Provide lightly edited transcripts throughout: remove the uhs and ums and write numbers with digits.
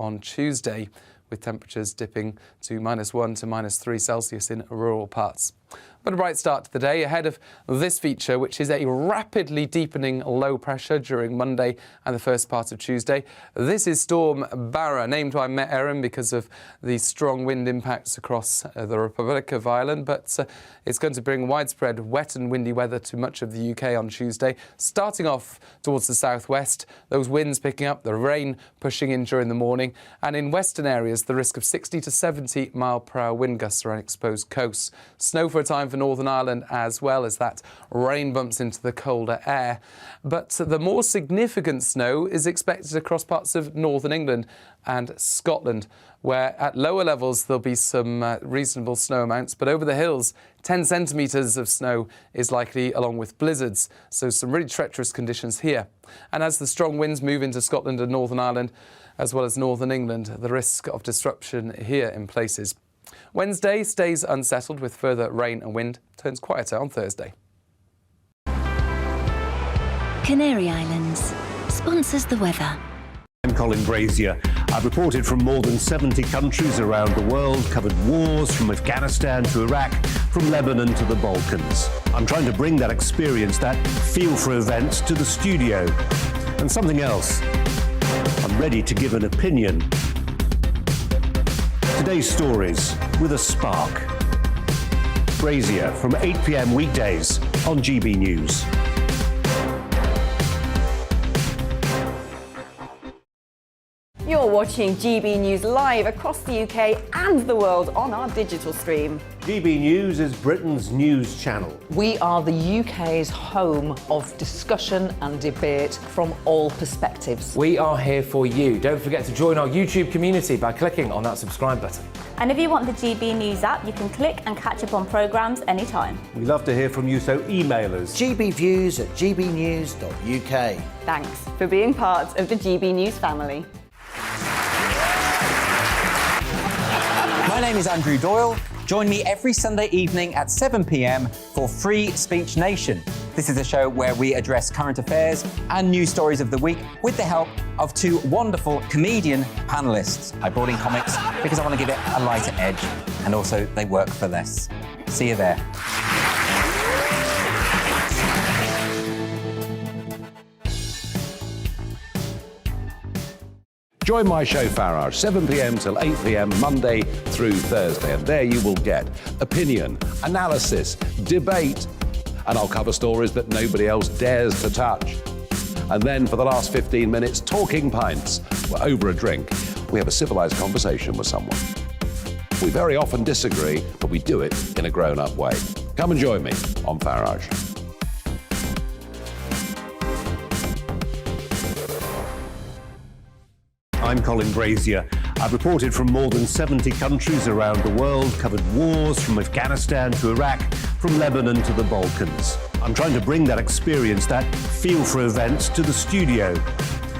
on Tuesday, with temperatures dipping to -1 to -3 Celsius in rural parts. But a bright start to the day ahead of this feature, which is a rapidly deepening low pressure during Monday and the first part of Tuesday. This is Storm Barra, named by Met Erin because of the strong wind impacts across the Republic of Ireland. But it's going to bring widespread wet and windy weather to much of the UK on Tuesday, starting off towards the southwest. Those winds picking up, the rain pushing in during the morning. And in western areas, the risk of 60 to 70 mile-per-hour wind gusts around exposed coasts. Snow for a time for Northern Ireland, as well as that rain bumps into the colder air. But the more significant snow is expected across parts of northern England and Scotland, where at lower levels there'll be some reasonable snow amounts, but over the hills 10 centimetres of snow is likely, along with blizzards, so some really treacherous conditions here. And as the strong winds move into Scotland and Northern Ireland, as well as northern England, the risk of disruption here in places. Wednesday stays unsettled with further rain and wind, turns quieter on Thursday. Canary Islands sponsors the weather. I'm Colin Brazier. I've reported from more than 70 countries around the world, covered wars from Afghanistan to Iraq, from Lebanon to the Balkans. I'm trying to bring that experience, that feel for events, to the studio. And something else. I'm ready to give an opinion. Today's stories with a spark. Brazier from 8 p.m. weekdays on GB News. You're watching GB News live across the UK and the world on our digital stream. GB News is Britain's news channel. We are the UK's home of discussion and debate from all perspectives. We are here for you. Don't forget to join our YouTube community by clicking on that subscribe button. And if you want the GB News app, you can click and catch up on programmes anytime. We love to hear from you, so email us. gbviews@gbnews.uk. Thanks for being part of the GB News family. My name is Andrew Doyle. Join me every Sunday evening at 7 p.m. for Free Speech Nation. This is a show where we address current affairs and news stories of the week with the help of two wonderful comedian panellists. I brought in comics because I want to give it a lighter edge, and also they work for less. See you there. Join my show Farage, 7 p.m. till 8 p.m. Monday through Thursday, and there you will get opinion, analysis, debate, and I'll cover stories that nobody else dares to touch. And then for the last 15 minutes, talking pints. We're over a drink. We have a civilised conversation with someone. We very often disagree, but we do it in a grown-up way. Come and join me on Farage. I'm Colin Brazier. I've reported from more than 70 countries around the world, covered wars from Afghanistan to Iraq, from Lebanon to the Balkans. I'm trying to bring that experience, that feel for events, to the studio.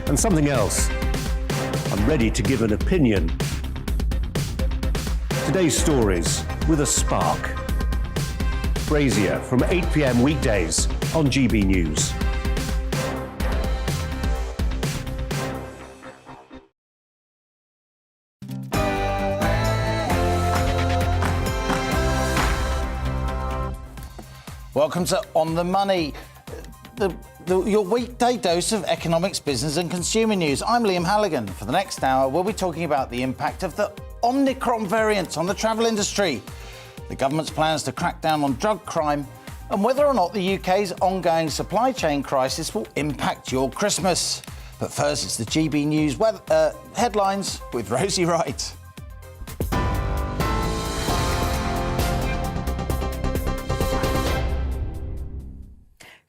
And something else. I'm ready to give an opinion. Today's stories with a spark. Brazier from 8 p.m. weekdays on GB News. Welcome to On the Money, your weekday dose of economics, business and consumer news. I'm Liam Halligan. For the next hour, we'll be talking about the impact of the omicron variant on the travel industry, the government's plans to crack down on drug crime, and whether or not the UK's ongoing supply chain crisis will impact your Christmas. But first, it's the GB News headlines with Rosie Wright.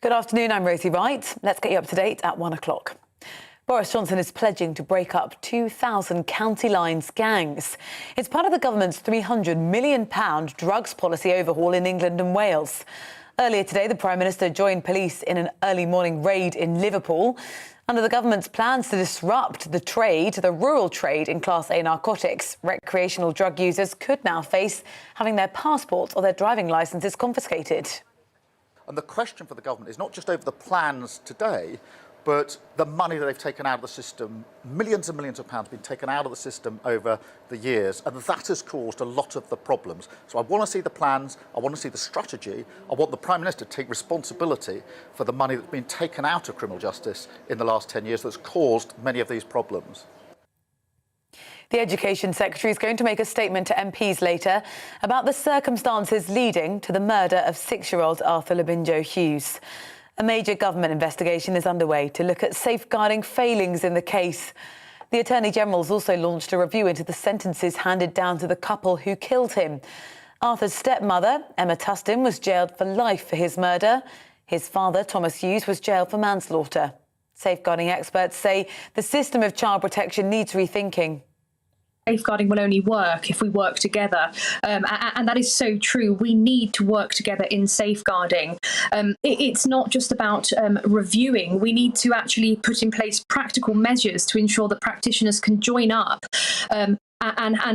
Good afternoon, I'm Rosie Wright. Let's get you up to date at 1 o'clock. Boris Johnson is pledging to break up 2,000 county lines gangs. It's part of the government's £300 million drugs policy overhaul in England and Wales. Earlier today, the Prime Minister joined police in an early morning raid in Liverpool. Under the government's plans to disrupt the rural trade in Class A narcotics, recreational drug users could now face having their passports or their driving licences confiscated. And the question for the government is not just over the plans today, but the money that they've taken out of the system, millions and millions of pounds been taken out of the system over the years, and that has caused a lot of the problems. So I want to see the plans, I want to see the strategy, I want the Prime Minister to take responsibility for the money that's been taken out of criminal justice in the last 10 years that's caused many of these problems. The Education Secretary is going to make a statement to MPs later about the circumstances leading to the murder of 6-year-old Arthur Labinjo Hughes. A major government investigation is underway to look at safeguarding failings in the case. The Attorney-General's also launched a review into the sentences handed down to the couple who killed him. Arthur's stepmother, Emma Tustin, was jailed for life for his murder. His father, Thomas Hughes, was jailed for manslaughter. Safeguarding experts say the system of child protection needs rethinking. Safeguarding will only work if we work together, and that is so true. We need to work together in safeguarding. It's not just about reviewing. We need to actually put in place practical measures to ensure that practitioners can join up and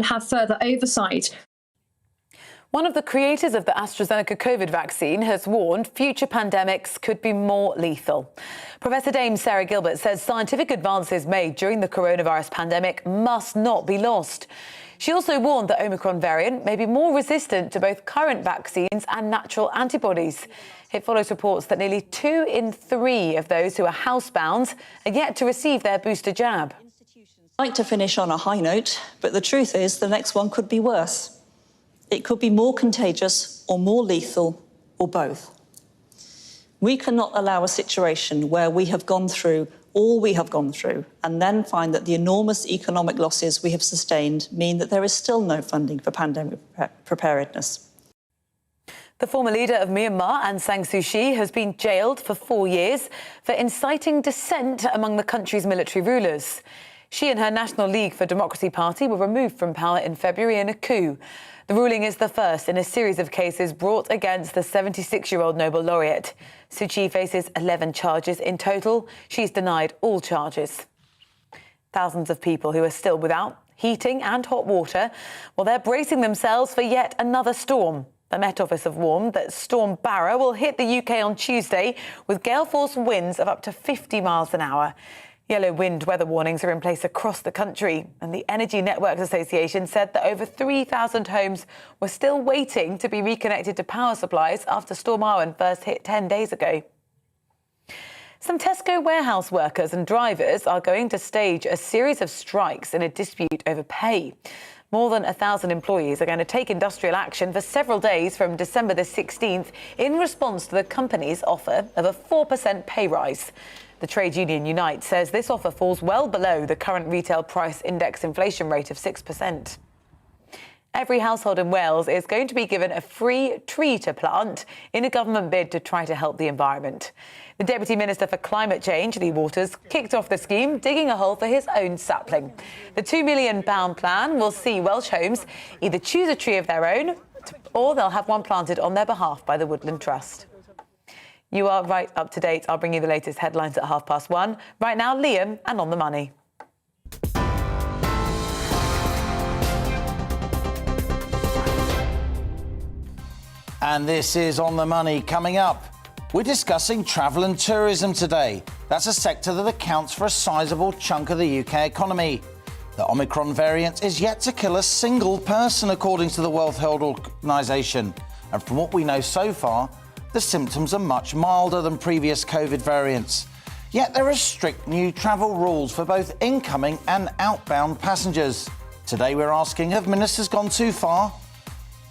have further oversight. One of the creators of the AstraZeneca COVID vaccine has warned future pandemics could be more lethal. Professor Dame Sarah Gilbert says scientific advances made during the coronavirus pandemic must not be lost. She also warned the Omicron variant may be more resistant to both current vaccines and natural antibodies. It follows reports that nearly 2 in 3 of those who are housebound are yet to receive their booster jab. I'd like to finish on a high note, but the truth is the next one could be worse. It could be more contagious or more lethal or both. We cannot allow a situation where we have gone through all we have gone through and then find that the enormous economic losses we have sustained mean that there is still no funding for pandemic preparedness. The former leader of Myanmar, Aung San Suu Kyi, has been jailed for 4 years for inciting dissent among the country's military rulers. She and her National League for Democracy party were removed from power in February in a coup. The ruling is the first in a series of cases brought against the 76-year-old Nobel laureate. Suu Kyi faces 11 charges in total. She's denied all charges. Thousands of people who are still without heating and hot water, well, they're bracing themselves for yet another storm. The Met Office have warned that Storm Barra will hit the UK on Tuesday with gale force winds of up to 50 miles an hour. Yellow wind weather warnings are in place across the country, and the Energy Networks Association said that over 3,000 homes were still waiting to be reconnected to power supplies after Storm Arwen first hit 10 days ago. Some Tesco warehouse workers and drivers are going to stage a series of strikes in a dispute over pay. More than 1,000 employees are going to take industrial action for several days from December the 16th in response to the company's offer of a 4% pay rise. The trade union Unite says this offer falls well below the current retail price index inflation rate of 6%. Every household in Wales is going to be given a free tree to plant in a government bid to try to help the environment. The Deputy Minister for Climate Change, Lee Waters, kicked off the scheme, digging a hole for his own sapling. The £2 million plan will see Welsh homes either choose a tree of their own or they'll have one planted on their behalf by the Woodland Trust. You are right up to date. I'll bring you the latest headlines at 1:30. Right now, Liam and On the Money. And this is On the Money. Coming up, we're discussing travel and tourism today. That's a sector that accounts for a sizable chunk of the UK economy. The Omicron variant is yet to kill a single person, according to the World Health Organization. And from what we know so far, the symptoms are much milder than previous COVID variants. Yet there are strict new travel rules for both incoming and outbound passengers. Today we're asking, have ministers gone too far?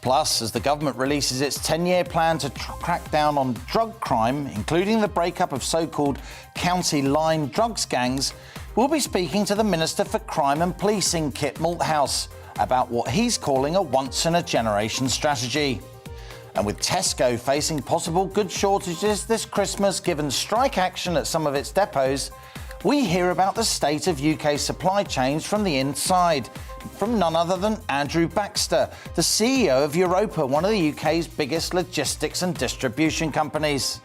Plus, as the government releases its 10-year plan to crack down on drug crime, including the breakup of so-called county line drugs gangs, we'll be speaking to the Minister for Crime and Policing, Kit Malthouse, about what he's calling a once-in-a-generation strategy. And with Tesco facing possible goods shortages this Christmas given strike action at some of its depots, we hear about the state of UK supply chains from the inside, from none other than Andrew Baxter, the CEO of Europa, one of the UK's biggest logistics and distribution companies.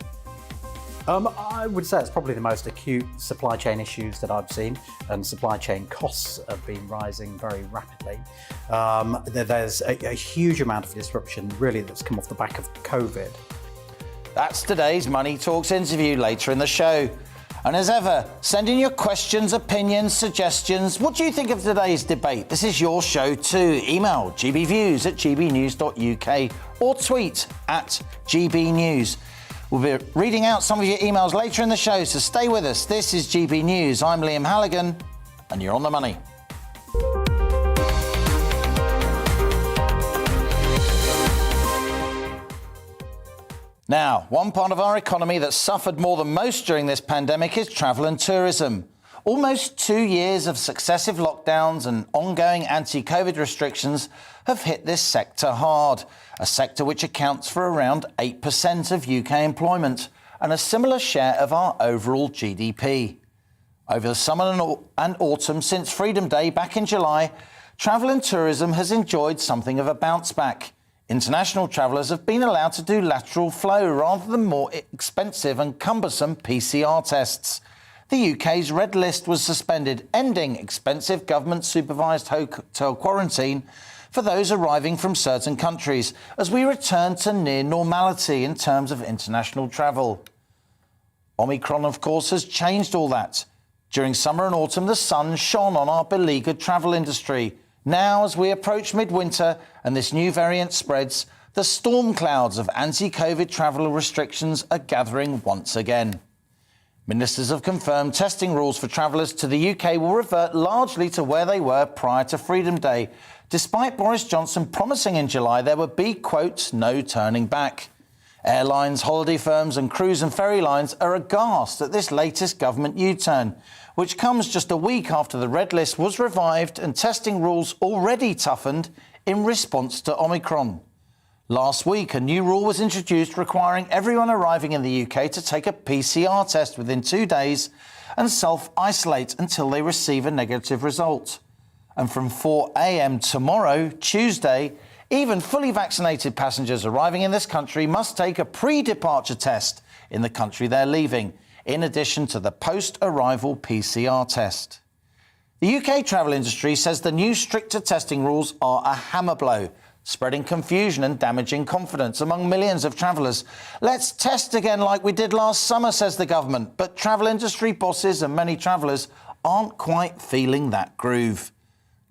I would say it's probably the most acute supply chain issues that I've seen, and supply chain costs have been rising very rapidly. There's a huge amount of disruption really that's come off the back of COVID. That's today's Money Talks interview later in the show. And as ever, send in your questions, opinions, suggestions. What do you think of today's debate? This is your show too. Email gbviews@gbnews.uk or tweet @gbnews. We'll be reading out some of your emails later in the show, so stay with us. This is GB News. I'm Liam Halligan, and you're on the money. Now, one part of our economy that suffered more than most during this pandemic is travel and tourism. Almost 2 years of successive lockdowns and ongoing anti-COVID restrictions have hit this sector hard, a sector which accounts for around 8% of UK employment and a similar share of our overall GDP. Over the summer and autumn since Freedom Day back in July, travel and tourism has enjoyed something of a bounce back. International travellers have been allowed to do lateral flow rather than more expensive and cumbersome PCR tests. The UK's red list was suspended, ending expensive government-supervised hotel quarantine for those arriving from certain countries, as we return to near normality in terms of international travel. Omicron, of course, has changed all that. During summer and autumn, the sun shone on our beleaguered travel industry. Now, as we approach midwinter and this new variant spreads, the storm clouds of anti-COVID travel restrictions are gathering once again. Ministers have confirmed testing rules for travellers to the UK will revert largely to where they were prior to Freedom Day, despite Boris Johnson promising in July there would be, quote, no turning back. Airlines, holiday firms and cruise and ferry lines are aghast at this latest government U-turn, which comes just a week after the red list was revived and testing rules already toughened in response to Omicron. Last week, a new rule was introduced requiring everyone arriving in the UK to take a PCR test within 2 days and self-isolate until they receive a negative result. And from 4 a.m. tomorrow, Tuesday, even fully vaccinated passengers arriving in this country must take a pre-departure test in the country they're leaving, in addition to the post-arrival PCR test. The UK travel industry says the new stricter testing rules are a hammer blow, spreading confusion and damaging confidence among millions of travellers. Let's test again like we did last summer, says the government, but travel industry bosses and many travellers aren't quite feeling that groove.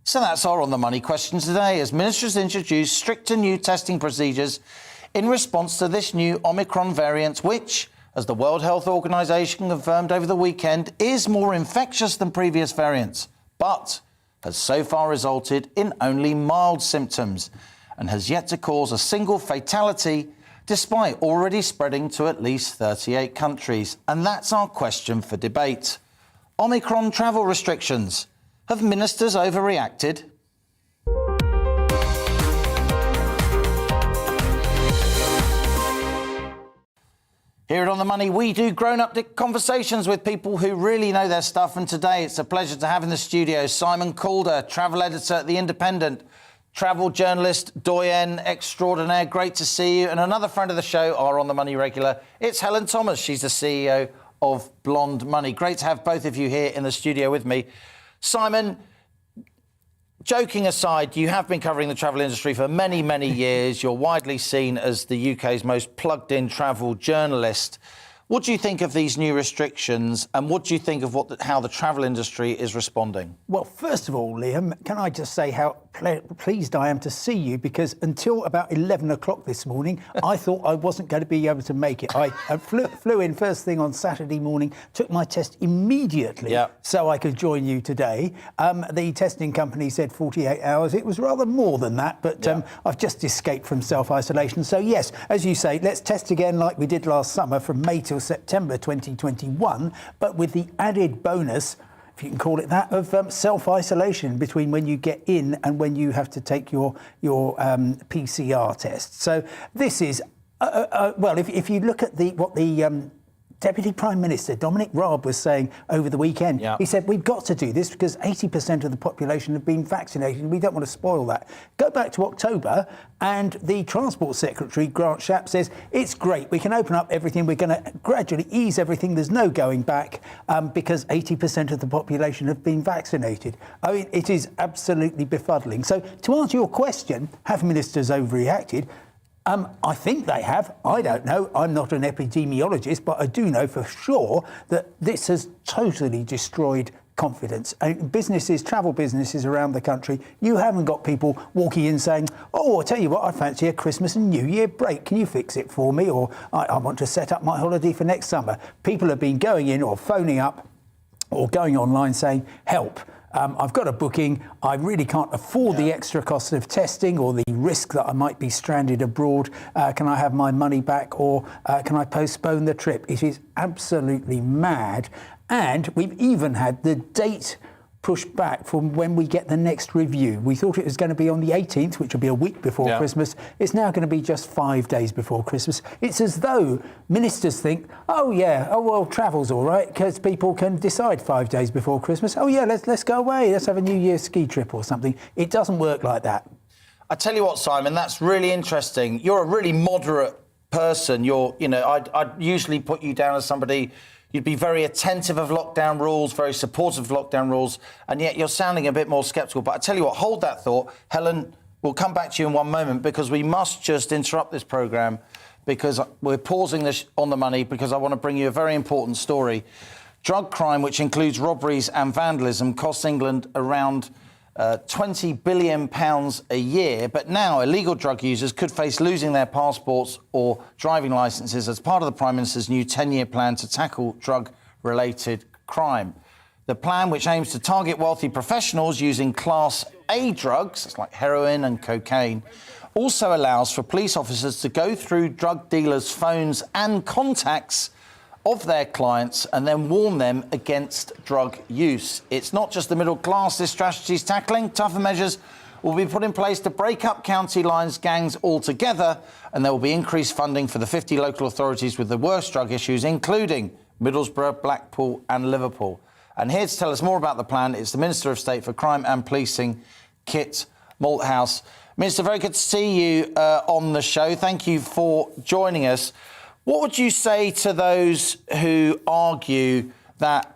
So that's our On the Money question today, as ministers introduce stricter new testing procedures in response to this new Omicron variant, which, as the World Health Organization confirmed over the weekend, is more infectious than previous variants, but has so far resulted in only mild symptoms and has yet to cause a single fatality, despite already spreading to at least 38 countries. And that's our question for debate. Omicron travel restrictions. Have ministers overreacted? Here at On the Money, we do grown-up conversations with people who really know their stuff. And today, it's a pleasure to have in the studio Simon Calder, travel editor at The Independent, travel journalist, doyen extraordinaire. Great to see you. And another friend of the show, our On the Money regular, it's Helen Thomas. She's the CEO of Blonde Money. Great to have both of you here in the studio with me. Simon, joking aside, you have been covering the travel industry for many, many years. You're widely seen as the UK's most plugged-in travel journalist. What do you think of these new restrictions, and what do you think of how the travel industry is responding? Well, first of all, Liam, can I just say how pleased I am to see you, because until about 11 o'clock this morning, I thought I wasn't going to be able to make it. I flew in first thing on Saturday morning, took my test immediately so I could join you today. The testing company said 48 hours. It was rather more than that, but I've just escaped from self-isolation. So, yes, as you say, let's test again like we did last summer from May till September 2021, but with the added bonus, if you can call it that, of self-isolation between when you get in and when you have to take your PCR test. So this is, well, if you look at what the Deputy Prime Minister Dominic Raab was saying over the weekend, he said, we've got to do this because 80% of the population have been vaccinated. We don't want to spoil that. Go back to October and the Transport Secretary, Grant Shapps, says, it's great. We can open up everything. We're going to gradually ease everything. There's no going back because 80% of the population have been vaccinated. I mean, it is absolutely befuddling. So to answer your question, have ministers overreacted? I think they have. I don't know. I'm not an epidemiologist, but I do know for sure that this has totally destroyed confidence. Businesses, travel businesses around the country, you haven't got people walking in saying, oh, I'll tell you what, I fancy a Christmas and New Year break. Can you fix it for me? Or I want to set up my holiday for next summer. People have been going in or phoning up or going online saying, help. I've got a booking. I really can't afford the extra cost of testing or the risk that I might be stranded abroad. Can I have my money back, or can I postpone the trip? It is absolutely mad. And we've even had the date pushed back from when we get the next review. We thought it was going to be on the 18th, which will be a week before Christmas. It's now going to be just 5 days before Christmas. It's as though ministers think, oh well, travel's all right because people can decide 5 days before Christmas. Oh yeah, let's go away. Let's have a New Year's ski trip or something. It doesn't work like that. I tell you what, Simon, that's really interesting. You're a really moderate person. I'd usually put you down as somebody. You'd be very attentive of lockdown rules, very supportive of lockdown rules, and yet you're sounding a bit more sceptical. But I tell you what, hold that thought. Helen, we'll come back to you in one moment because we must just interrupt this programme because we're pausing this on the money because I want to bring you a very important story. Drug crime, which includes robberies and vandalism, costs England around £20 billion a year, but now illegal drug users could face losing their passports or driving licences as part of the Prime Minister's new 10-year plan to tackle drug-related crime. The plan, which aims to target wealthy professionals using Class A drugs, it's like heroin and cocaine, also allows for police officers to go through drug dealers' phones and contacts of their clients and then warn them against drug use. It's not just the middle class this strategy is tackling. Tougher measures will be put in place to break up county lines gangs altogether, and there will be increased funding for the 50 local authorities with the worst drug issues, including Middlesbrough, Blackpool and Liverpool. And here to tell us more about the plan is the Minister of State for Crime and Policing, Kit Malthouse. Minister, very good to see you on the show. Thank you for joining us. What would you say to those who argue that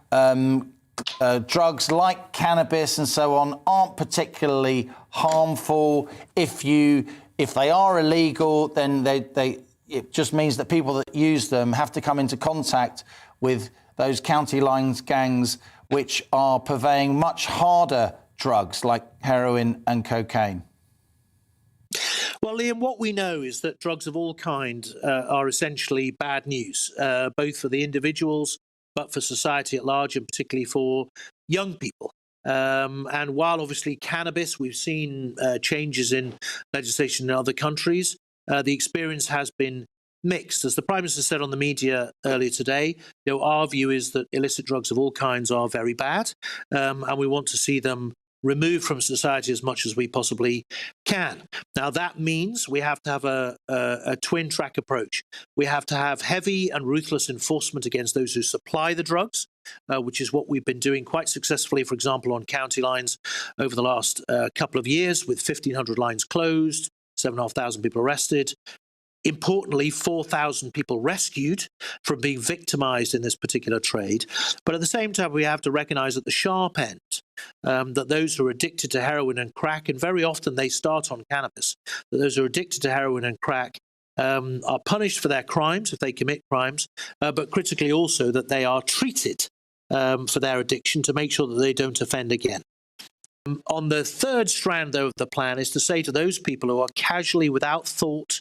drugs like cannabis and so on aren't particularly harmful? If they are illegal, then it just means that people that use them have to come into contact with those county lines gangs which are purveying much harder drugs like heroin and cocaine. Well, Liam, what we know is that drugs of all kinds are essentially bad news, both for the individuals, but for society at large, and particularly for young people. And while obviously cannabis, we've seen changes in legislation in other countries, the experience has been mixed. As the Prime Minister said on the media earlier today, our view is that illicit drugs of all kinds are very bad, and we want to see them removed from society as much as we possibly can. Now, that means we have to have a twin-track approach. We have to have heavy and ruthless enforcement against those who supply the drugs, which is what we've been doing quite successfully, for example, on county lines over the last couple of years, with 1,500 lines closed, 7,500 people arrested. Importantly, 4,000 people rescued from being victimised in this particular trade. But at the same time, we have to recognise at the sharp end that those who are addicted to heroin and crack, and very often they start on cannabis, that those who are addicted to heroin and crack are punished for their crimes if they commit crimes, but critically also that they are treated for their addiction to make sure that they don't offend again. On the third strand, though, of the plan is to say to those people who are casually, without thought,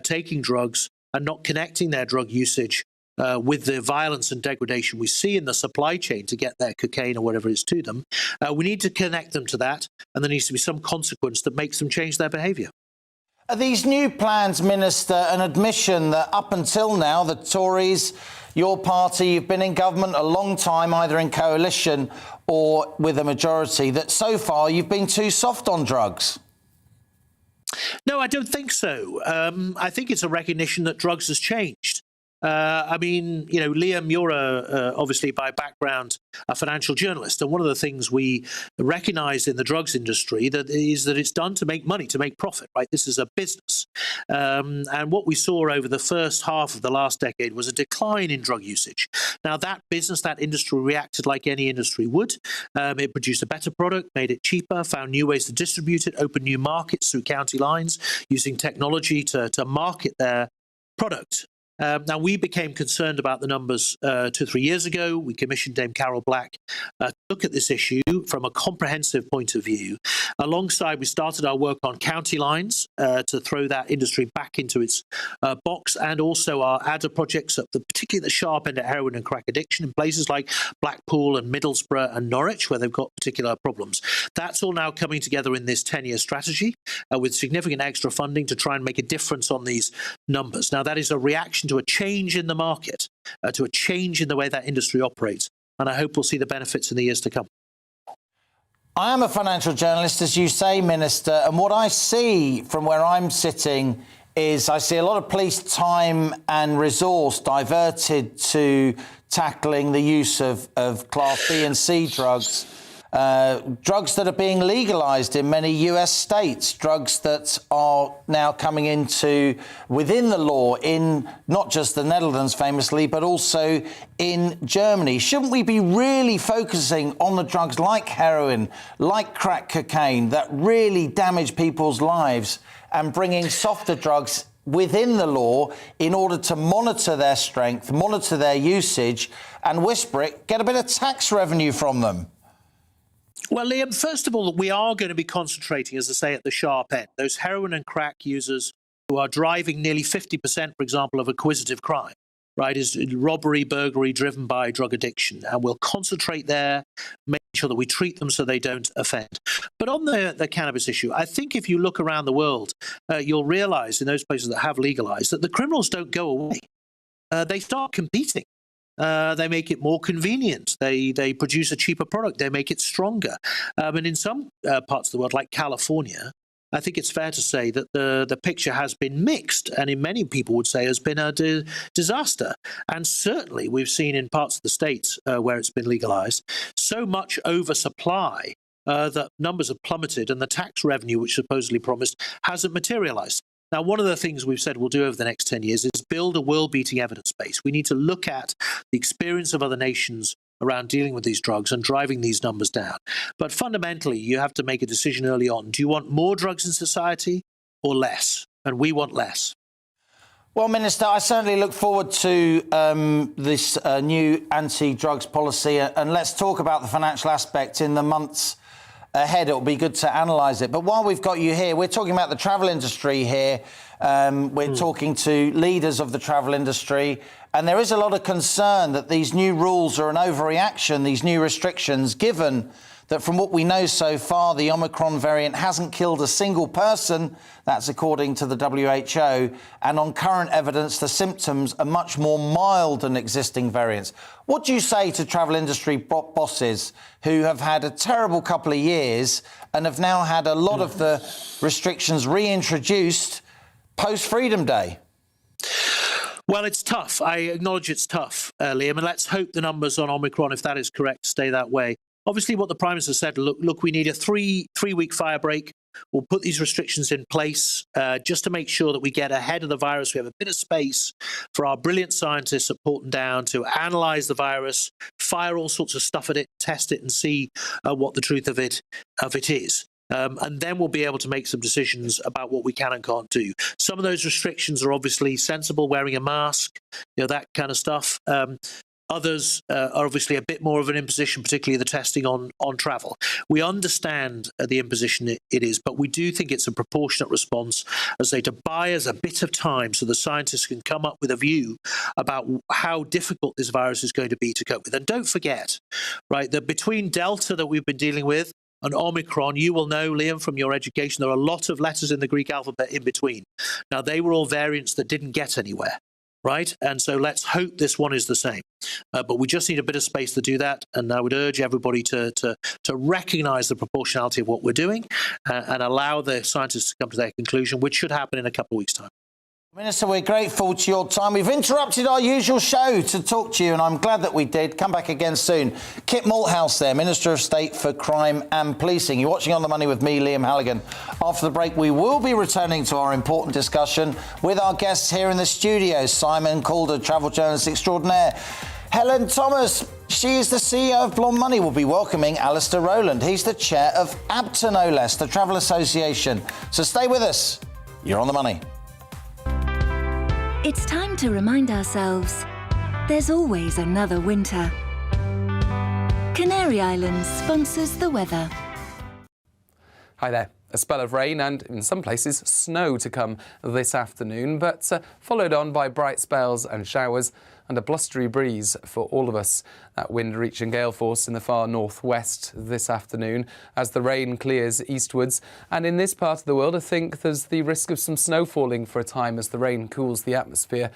taking drugs and not connecting their drug usage with the violence and degradation we see in the supply chain to get their cocaine or whatever it is to them, we need to connect them to that, and there needs to be some consequence that makes them change their behaviour. Are these new plans, Minister, an admission that up until now the Tories, your party, you've been in government a long time, either in coalition or with a majority, that so far you've been too soft on drugs? No, I don't think so. I think it's a recognition that drugs has changed. I mean, you know, Liam, you're obviously by background a financial journalist, and one of the things we recognise in the drugs industry that it's done to make money, to make profit. Right, this is a business, and what we saw over the first half of the last decade was a decline in drug usage. Now, that business, that industry reacted like any industry would. It produced a better product, made it cheaper, found new ways to distribute it, opened new markets through county lines, using technology to market their product. Now, we became concerned about the numbers 2-3 years ago. We commissioned Dame Carol Black to look at this issue from a comprehensive point of view. Alongside, we started our work on county lines to throw that industry back into its box, and also our ADDA projects, particularly the sharp end of heroin and crack addiction in places like Blackpool and Middlesbrough and Norwich, where they've got particular problems. That's all now coming together in this 10-year strategy with significant extra funding to try and make a difference on these numbers. Now, that is a reaction to a change in the market, to a change in the way that industry operates. And I hope we'll see the benefits in the years to come. I am a financial journalist, as you say, Minister, and what I see from where I'm sitting is I see a lot of police time and resource diverted to tackling the use of Class B and C drugs. Drugs that are being legalised in many US states, drugs that are now coming into within the law in not just the Netherlands famously, but also in Germany. Shouldn't we be really focusing on the drugs like heroin, like crack cocaine, that really damage people's lives, and bringing softer drugs within the law in order to monitor their strength, monitor their usage, and whisper it, get a bit of tax revenue from them? Well, Liam, first of all, we are going to be concentrating, as I say, at the sharp end. Those heroin and crack users who are driving nearly 50%, for example, of acquisitive crime, right, is robbery, burglary driven by drug addiction. And we'll concentrate there, making sure that we treat them so they don't offend. But on the cannabis issue, I think if you look around the world, you'll realise in those places that have legalised that the criminals don't go away. They start competing. They make it more convenient. They produce a cheaper product. They make it stronger. And in some parts of the world, like California, I think it's fair to say that the picture has been mixed, and in many people would say has been a disaster. And certainly we've seen in parts of the states where it's been legalized, so much oversupply that numbers have plummeted, and the tax revenue, which supposedly promised, hasn't materialized. Now, one of the things we've said we'll do over the next 10 years is build a world-beating evidence base. We need to look at the experience of other nations around dealing with these drugs and driving these numbers down. But fundamentally, you have to make a decision early on. Do you want more drugs in society or less? And we want less. Well, Minister, I certainly look forward to this new anti-drugs policy. And let's talk about the financial aspect in the months ahead. It'll be good to analyse it. But while we've got you here, we're talking about the travel industry here. We're talking to leaders of the travel industry, and there is a lot of concern that these new rules are an overreaction, these new restrictions, given that from what we know so far, the Omicron variant hasn't killed a single person. That's according to the WHO. And on current evidence, the symptoms are much more mild than existing variants. What do you say to travel industry bosses who have had a terrible couple of years and have now had a lot of the restrictions reintroduced post-Freedom Day? Well, it's tough. I acknowledge it's tough, Liam, and let's hope the numbers on Omicron, if that is correct, stay that way. Obviously, what the Prime Minister said, look, we need a three-week fire break. We'll put these restrictions in place just to make sure that we get ahead of the virus. We have a bit of space for our brilliant scientists at Porton Down to analyse the virus, fire all sorts of stuff at it, test it and see what the truth of it is. And then we'll be able to make some decisions about what we can and can't do. Some of those restrictions are obviously sensible, wearing a mask, that kind of stuff. Others are obviously a bit more of an imposition, particularly the testing on travel. We understand the imposition it is, but we do think it's a proportionate response, as they to buy us a bit of time so the scientists can come up with a view about how difficult this virus is going to be to cope with. And don't forget, right, that between Delta that we've been dealing with and Omicron, you will know, Liam, from your education, there are a lot of letters in the Greek alphabet in between. Now, they were all variants that didn't get anywhere. Right? And so let's hope this one is the same. But we just need a bit of space to do that. And I would urge everybody to recognise the proportionality of what we're doing and allow the scientists to come to their conclusion, which should happen in a couple of weeks' time. Minister, we're grateful to your time. We've interrupted our usual show to talk to you, and I'm glad that we did. Come back again soon. Kit Malthouse there, Minister of State for Crime and Policing. You're watching On the Money with me, Liam Halligan. After the break, we will be returning to our important discussion with our guests here in the studio. Simon Calder, travel journalist extraordinaire. Helen Thomas, she is the CEO of Blonde Money, will be welcoming Alistair Rowland. He's the chair of ABTA, no less, the Travel Association. So stay with us. You're On the Money. It's time to remind ourselves there's always another winter. Canary Islands sponsors the weather. Hi there. A spell of rain and, in some places, snow to come this afternoon, but followed on by bright spells and showers and a blustery breeze for all of us. That wind reaching gale force in the far northwest this afternoon as the rain clears eastwards. And in this part of the world, I think there's the risk of some snow falling for a time as the rain cools the atmosphere.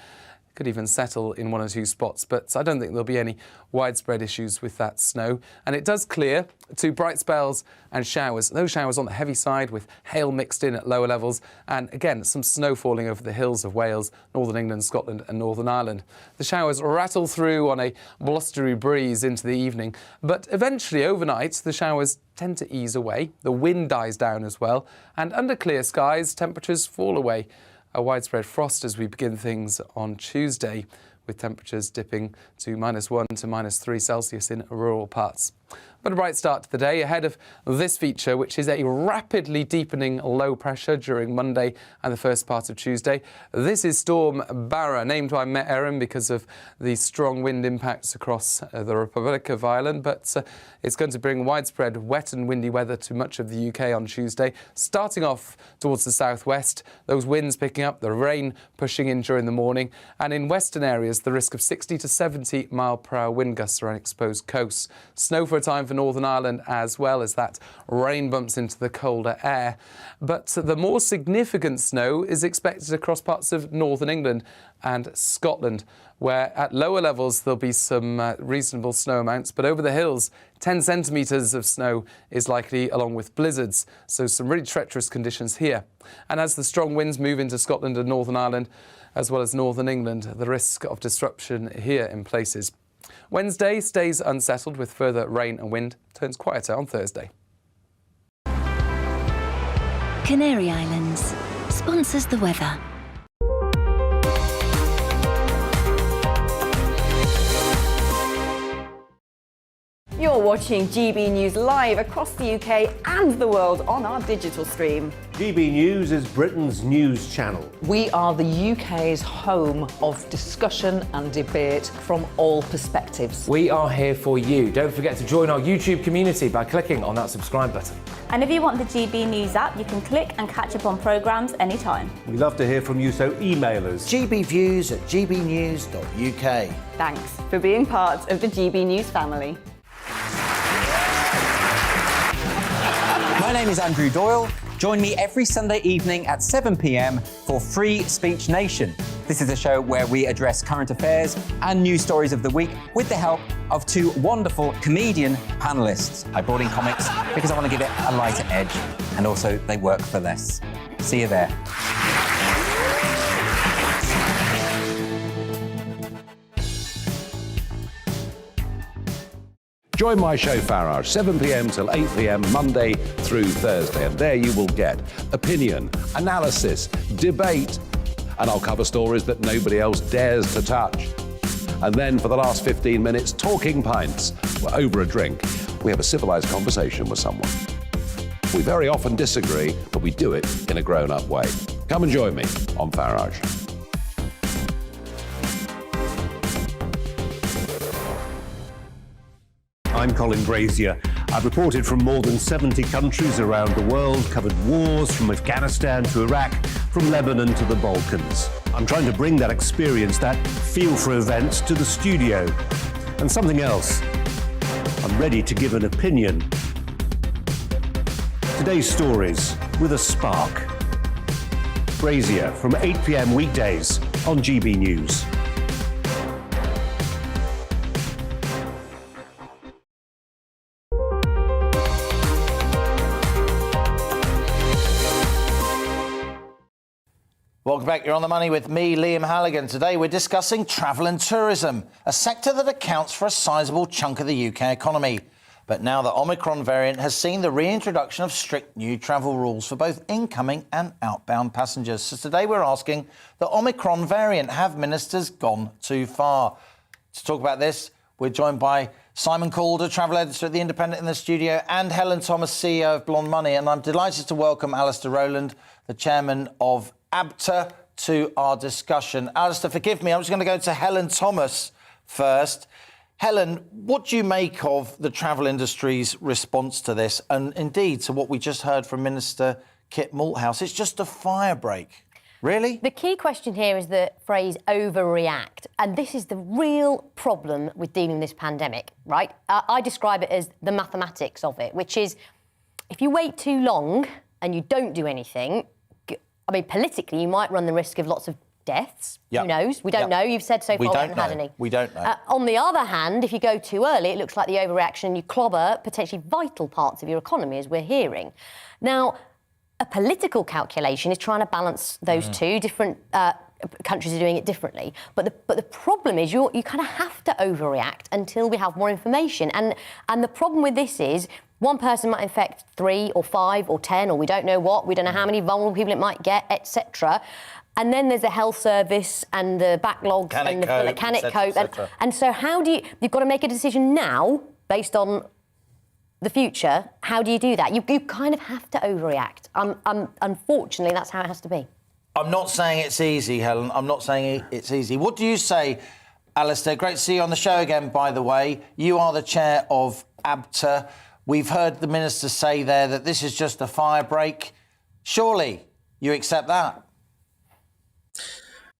Could even settle in one or two spots, but I don't think there'll be any widespread issues with that snow. And it does clear to bright spells and showers. Those showers on the heavy side with hail mixed in at lower levels. And again, some snow falling over the hills of Wales, Northern England, Scotland and Northern Ireland. The showers rattle through on a blustery breeze into the evening. But eventually overnight, the showers tend to ease away. The wind dies down as well. And under clear skies, temperatures fall away. A widespread frost as we begin things on Tuesday, with temperatures dipping to -1 to -3 Celsius in rural parts. But a bright start to the day ahead of this feature, which is a rapidly deepening low pressure during Monday and the first part of Tuesday. This is Storm Barra, named by Met Erin because of the strong wind impacts across the Republic of Ireland. But it's going to bring widespread wet and windy weather to much of the UK on Tuesday, starting off towards the southwest. Those winds picking up, the rain pushing in during the morning. And in western areas, the risk of 60 to 70 mile-per-hour wind gusts around exposed coasts. Snow for a time for Northern Ireland as well as that rain bumps into the colder air. But the more significant snow is expected across parts of Northern England and Scotland, where at lower levels there'll be some reasonable snow amounts, but over the hills 10 centimetres of snow is likely, along with blizzards, so some really treacherous conditions here. And as the strong winds move into Scotland and Northern Ireland as well as Northern England, the risk of disruption here in places. Wednesday stays unsettled with further rain and wind, turns quieter on Thursday. Canary Islands sponsors the weather. You're watching GB News live across the UK and the world on our digital stream. GB News is Britain's news channel. We are the UK's home of discussion and debate from all perspectives. We are here for you. Don't forget to join our YouTube community by clicking on that subscribe button. And if you want the GB News app, you can click and catch up on programmes anytime. We love to hear from you, so email us. gbviews@gbnews.uk. Thanks for being part of the GB News family. My name is Andrew Doyle. Join me every Sunday evening at 7 p.m. for Free Speech Nation. This is a show where we address current affairs and news stories of the week with the help of two wonderful comedian panellists. I brought in comics because I want to give it a lighter edge, and also they work for less. See you there. Join my show Farage, 7 p.m. till 8 p.m. Monday through Thursday. And there you will get opinion, analysis, debate, and I'll cover stories that nobody else dares to touch. And then for the last 15 minutes, talking pints. We're over a drink. We have a civilised conversation with someone. We very often disagree, but we do it in a grown-up way. Come and join me on Farage. I'm Colin Brazier. I've reported from more than 70 countries around the world, covered wars from Afghanistan to Iraq, from Lebanon to the Balkans. I'm trying to bring that experience, that feel for events, to the studio. And something else, I'm ready to give an opinion. Today's stories with a spark. Brazier from 8 p.m. weekdays on GB News. Welcome back. You're on the money with me, Liam Halligan. Today we're discussing travel and tourism, a sector that accounts for a sizable chunk of the UK economy. But now the Omicron variant has seen the reintroduction of strict new travel rules for both incoming and outbound passengers. So today we're asking the Omicron variant, have ministers gone too far? To talk about this, we're joined by Simon Calder, travel editor at The Independent in the studio, and Helen Thomas, CEO of Blonde Money. And I'm delighted to welcome Alistair Rowland, the chairman of ABTA, to our discussion. Alistair, forgive me, I'm just going to go to Helen Thomas first. Helen, what do you make of the travel industry's response to this, and indeed to what we just heard from Minister Kit Malthouse? It's just a fire break. Really? The key question here is the phrase overreact, and this is the real problem with dealing with this pandemic, right? I describe it as the mathematics of it, which is if you wait too long and you don't do anything, I mean, politically, you might run the risk of lots of deaths. Yep. Who knows? We don't know. You've said so far we haven't had any. We don't know. On the other hand, if you go too early, it looks like the overreaction and you clobber potentially vital parts of your economy, as we're hearing. Now, a political calculation is trying to balance those two. Different countries are doing it differently. But the problem is you kind of have to overreact until we have more information. And the problem with this is one person might infect 3 or 5 or 10 or we don't know what. We don't know how many vulnerable people it might get, etc. And then there's the health service and the backlogs and can it cope? And so how do you've got to make a decision now based on the future. How do you do that? You kind of have to overreact. Unfortunately, that's how it has to be. I'm not saying it's easy, Helen. I'm not saying it's easy. What do you say, Alistair? Great to see you on the show again, by the way. You are the chair of ABTA. We've heard the minister say there that this is just a fire break. Surely you accept that?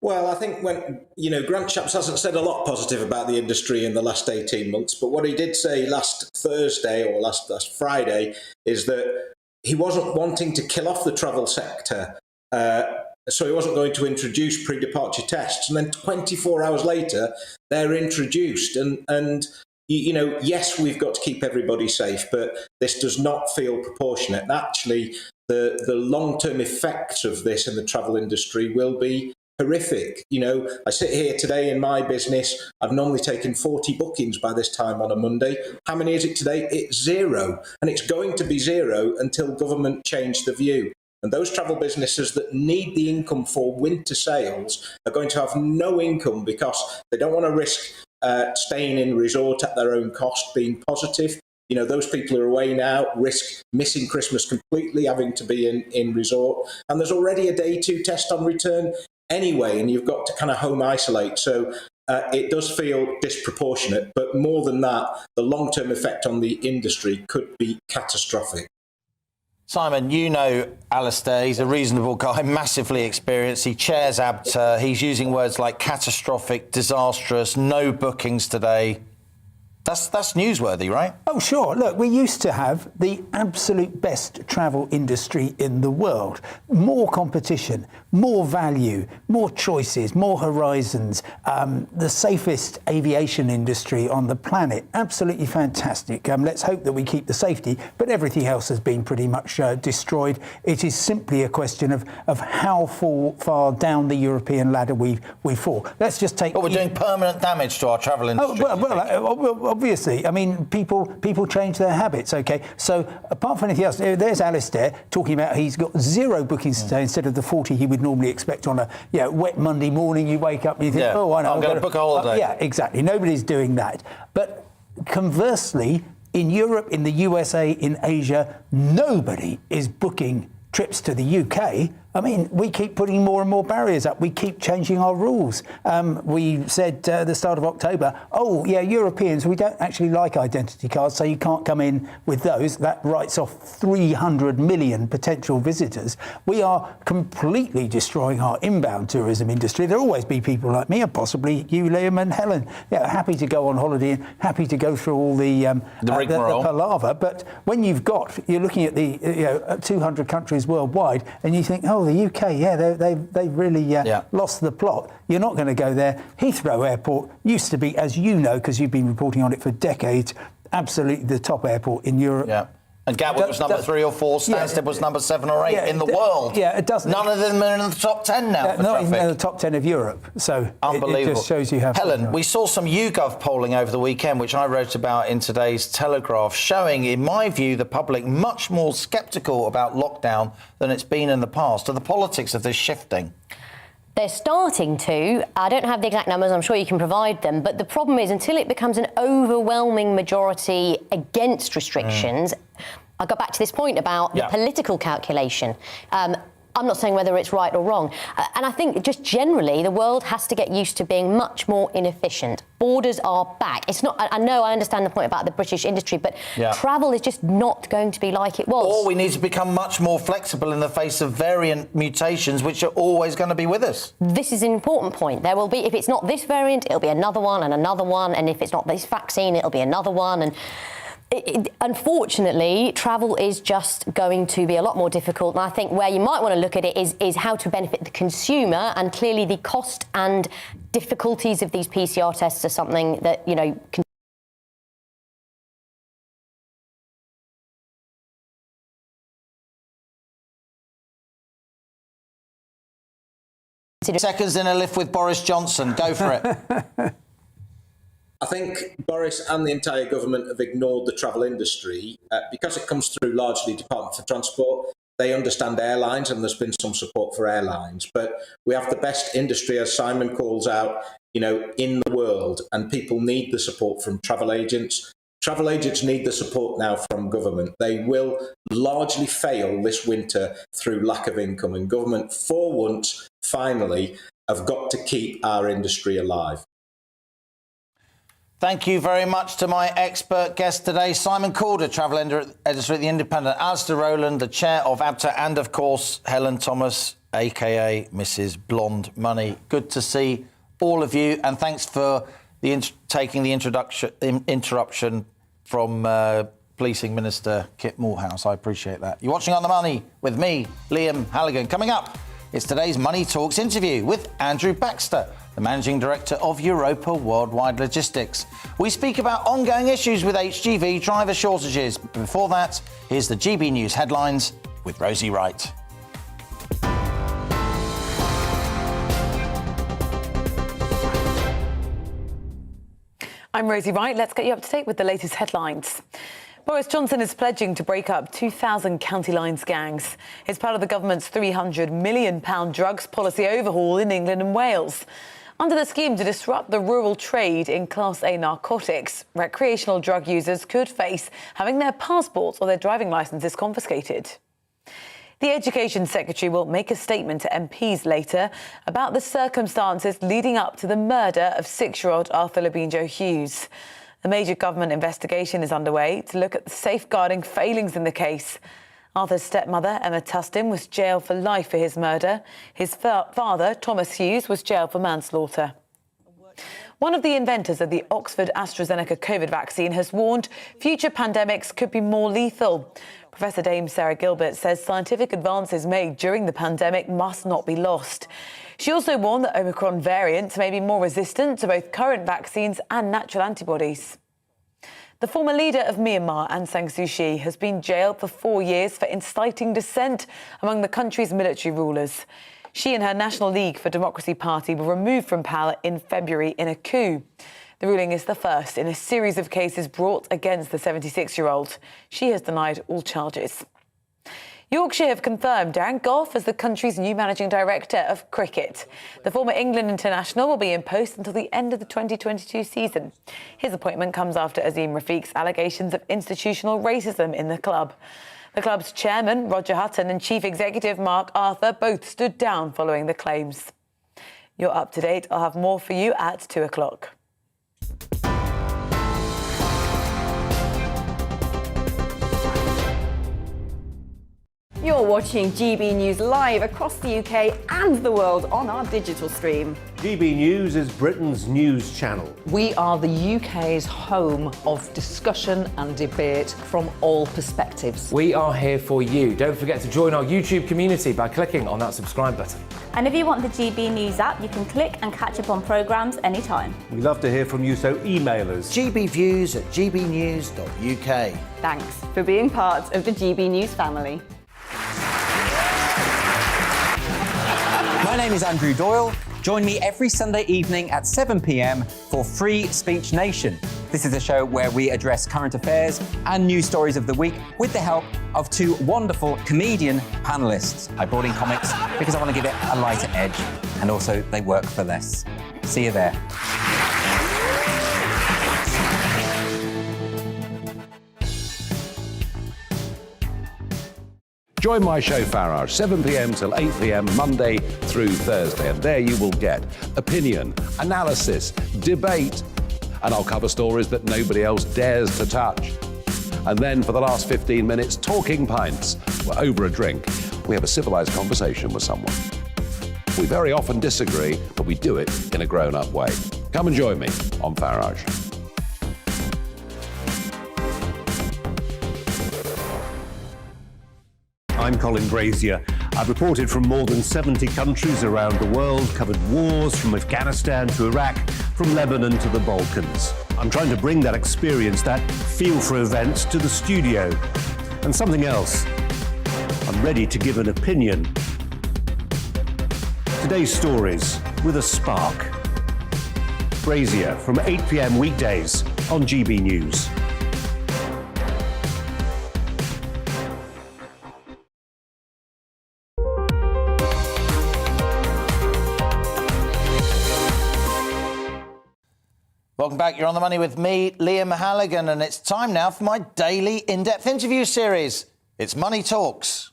Well, I think Grant Shapps hasn't said a lot positive about the industry in the last 18 months, but what he did say last Thursday or last Friday is that he wasn't wanting to kill off the travel sector, so he wasn't going to introduce pre-departure tests. And then 24 hours later, they're introduced. And yes, we've got to keep everybody safe, but this does not feel proportionate. And actually, the long-term effects of this in the travel industry will be horrific. I sit here today in my business. I've normally taken 40 bookings by this time on a Monday. How many is it today? It's 0. And it's going to be 0 until government change the view. And those travel businesses that need the income for winter sales are going to have no income because they don't want to risk staying in resort at their own cost, being positive. Those people are away now, risk missing Christmas completely, having to be in resort. And there's already a day 2 test on return anyway, and you've got to kind of home isolate. So it does feel disproportionate, but more than that, the long-term effect on the industry could be catastrophic. Simon, you know Alistair, he's a reasonable guy, massively experienced. He chairs ABTA. He's using words like catastrophic, disastrous, no bookings today. That's newsworthy, right? Oh, sure. Look, we used to have the absolute best travel industry in the world. More competition, more value, more choices, more horizons. The safest aviation industry on the planet. Absolutely fantastic. Let's hope that we keep the safety, but everything else has been pretty much destroyed. It is simply a question of how far down the European ladder we fall. Let's just take... But we're doing permanent damage to our travel industry. Well, obviously, I mean, people change their habits, OK? So apart from anything else, there's Alistair talking about he's got 0 bookings today instead of the 40 he would normally expect on a wet Monday morning. You wake up and you think, oh, I know. I'm going to book a holiday. Yeah, exactly. Nobody's doing that. But conversely, in Europe, in the USA, in Asia, nobody is booking trips to the UK. I mean, we keep putting more and more barriers up. We keep changing our rules. We said at the start of October, Europeans, we don't actually like identity cards, so you can't come in with those. That writes off 300 million potential visitors. We are completely destroying our inbound tourism industry. There'll always be people like me, and possibly you, Liam and Helen, happy to go on holiday and happy to go through all the palaver. But when you're looking at the 200 countries worldwide, and you think, the UK, they've really lost the plot. You're not going to go there. Heathrow Airport used to be, as you know, because you've been reporting on it for decades, absolutely the top airport in Europe. Yeah. And Gatwick was number 3 or 4, Stansted was number 7 or 8 in the world. Yeah, it doesn't. None of them are in the top 10 now for not traffic. even in the top 10 of Europe. So Unbelievable. it just shows you how... Helen, we saw some YouGov polling over the weekend, which I wrote about in today's Telegraph, showing, in my view, the public much more sceptical about lockdown than it's been in the past. Are the politics of this shifting? They're starting to. I don't have the exact numbers, I'm sure you can provide them, but the problem is until it becomes an overwhelming majority against restrictions, I got back to this point about the political calculation. I'm not saying whether it's right or wrong. And I think just generally the world has to get used to being much more inefficient. Borders are back. It's not. I know, I understand the point about the British industry, but travel is just not going to be like it was. Or we need to become much more flexible in the face of variant mutations, which are always going to be with us. This is an important point. There will be, if it's not this variant, it'll be another one and another one. And if it's not this vaccine, it'll be another one. And unfortunately, travel is just going to be a lot more difficult. And I think where you might want to look at it is how to benefit the consumer. And clearly the cost and difficulties of these PCR tests are something that, you know, Seconds in a lift with Boris Johnson. Go for it. I think Boris and the entire government have ignored the travel industry because it comes through largely Department for Transport. They understand airlines and there's been some support for airlines, but we have the best industry, as Simon calls out, you know, in the world, and people need the support from travel agents. Travel agents need the support now from government. They will largely fail this winter through lack of income, and government, for once, finally, have got to keep our industry alive. Thank you very much to my expert guest today, Simon Calder, travel editor at The Independent, Alistair Rowland, the chair of ABTA, and, of course, Helen Thomas, a.k.a. Mrs. Blonde Money. Good to see all of you, and thanks for taking the interruption from Policing Minister Kit Malthouse. I appreciate that. You're watching On the Money with me, Liam Halligan. Coming up, it's today's Money Talks interview with Andrew Baxter, the Managing Director of Europa Worldwide Logistics. We speak about ongoing issues with HGV driver shortages. But before that, here's the GB News headlines with Rosie Wright. I'm Rosie Wright. Let's get you up to date with the latest headlines. Boris Johnson is pledging to break up 2,000 county lines gangs. It's part of the government's £300 million drugs policy overhaul in England and Wales. Under the scheme to disrupt the rural trade in Class A narcotics, recreational drug users could face having their passports or their driving licences confiscated. The Education Secretary will make a statement to MPs later about the circumstances leading up to the murder of 6-year-old Arthur Lobinjo Hughes. A major government investigation is underway to look at the safeguarding failings in the case. Arthur's stepmother, Emma Tustin, was jailed for life for his murder. His father, Thomas Hughes, was jailed for manslaughter. One of the inventors of the Oxford AstraZeneca COVID vaccine has warned future pandemics could be more lethal. Professor Dame Sarah Gilbert says scientific advances made during the pandemic must not be lost. She also warned that Omicron variants may be more resistant to both current vaccines and natural antibodies. The former leader of Myanmar, Aung San Suu Kyi, has been jailed for 4 years for inciting dissent among the country's military rulers. She and her National League for Democracy party were removed from power in February in a coup. The ruling is the first in a series of cases brought against the 76-year-old. She has denied all charges. Yorkshire have confirmed Darren Gough as the country's new managing director of cricket. The former England international will be in post until the end of the 2022 season. His appointment comes after Azim Rafiq's allegations of institutional racism in the club. The club's chairman, Roger Hutton, and chief executive, Mark Arthur, both stood down following the claims. You're up to date. I'll have more for you at 2 o'clock. You're watching GB News live across the UK and the world on our digital stream. GB News is Britain's news channel. We are the UK's home of discussion and debate from all perspectives. We are here for you. Don't forget to join our YouTube community by clicking on that subscribe button. And if you want the GB News app, you can click and catch up on programmes anytime. We love to hear from you, so email us. gbviews@gbnews.uk. Thanks for being part of the GB News family. My name is Andrew Doyle. Join me every Sunday evening at 7 p.m. for Free Speech Nation. This is a show where we address current affairs and news stories of the week with the help of two wonderful comedian panellists. I brought in comics because I want to give it a lighter edge, and also they work for less. See you there. Join my show Farage, 7 p.m. till 8 p.m. Monday through Thursday, and there you will get opinion, analysis, debate, and I'll cover stories that nobody else dares to touch. And then for the last 15 minutes, talking pints. We're over a drink. We have a civilized conversation with someone. We very often disagree, but we do it in a grown-up way. Come and join me on Farage. I'm Colin Brazier. I've reported from more than 70 countries around the world, covered wars from Afghanistan to Iraq, from Lebanon to the Balkans. I'm trying to bring that experience, that feel for events, to the studio. And something else. I'm ready to give an opinion. Today's stories with a spark. Brazier from 8 p.m. weekdays on GB News. Welcome back. You're on the money with me, Liam Halligan, and it's time now for my daily in-depth interview series. It's Money Talks.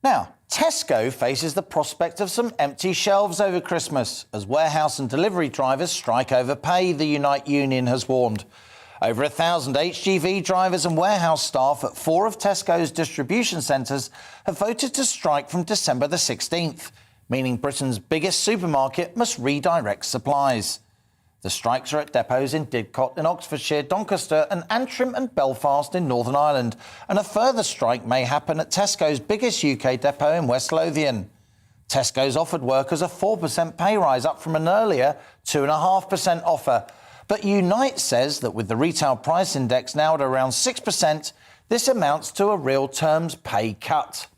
Now, Tesco faces the prospect of some empty shelves over Christmas as warehouse and delivery drivers strike over pay, the Unite Union has warned. Over 1,000 HGV drivers and warehouse staff at 4 of Tesco's distribution centres have voted to strike from December the 16th. Meaning Britain's biggest supermarket must redirect supplies. The strikes are at depots in Didcot in Oxfordshire, Doncaster and Antrim and Belfast in Northern Ireland, and a further strike may happen at Tesco's biggest UK depot in West Lothian. Tesco's offered workers a 4% pay rise, up from an earlier 2.5% offer. But Unite says that with the retail price index now at around 6%, this amounts to a real terms pay cut.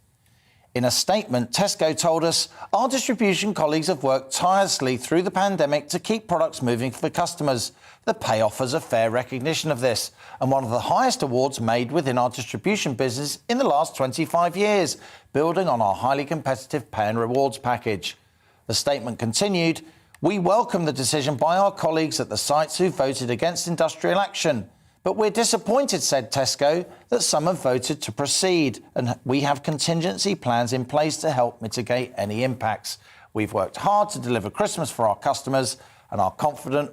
In a statement, Tesco told us, our distribution colleagues have worked tirelessly through the pandemic to keep products moving for customers. The pay offers a fair recognition of this, and one of the highest awards made within our distribution business in the last 25 years, building on our highly competitive pay and rewards package. The statement continued, we welcome the decision by our colleagues at the sites who voted against industrial action. But we're disappointed, said Tesco, that some have voted to proceed, and we have contingency plans in place to help mitigate any impacts. We've worked hard to deliver Christmas for our customers and are confident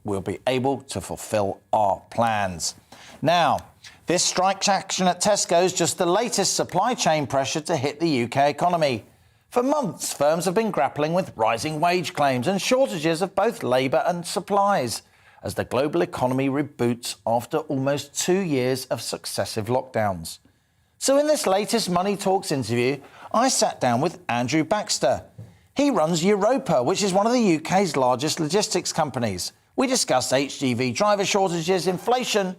we'll be able to fulfil our plans. Now, this strike action at Tesco is just the latest supply chain pressure to hit the UK economy. For months, firms have been grappling with rising wage claims and shortages of both labour and supplies, as the global economy reboots after almost 2 years of successive lockdowns. So in this latest Money Talks interview, I sat down with Andrew Baxter. He runs Europa, which is one of the UK's largest logistics companies. We discussed HGV driver shortages, inflation,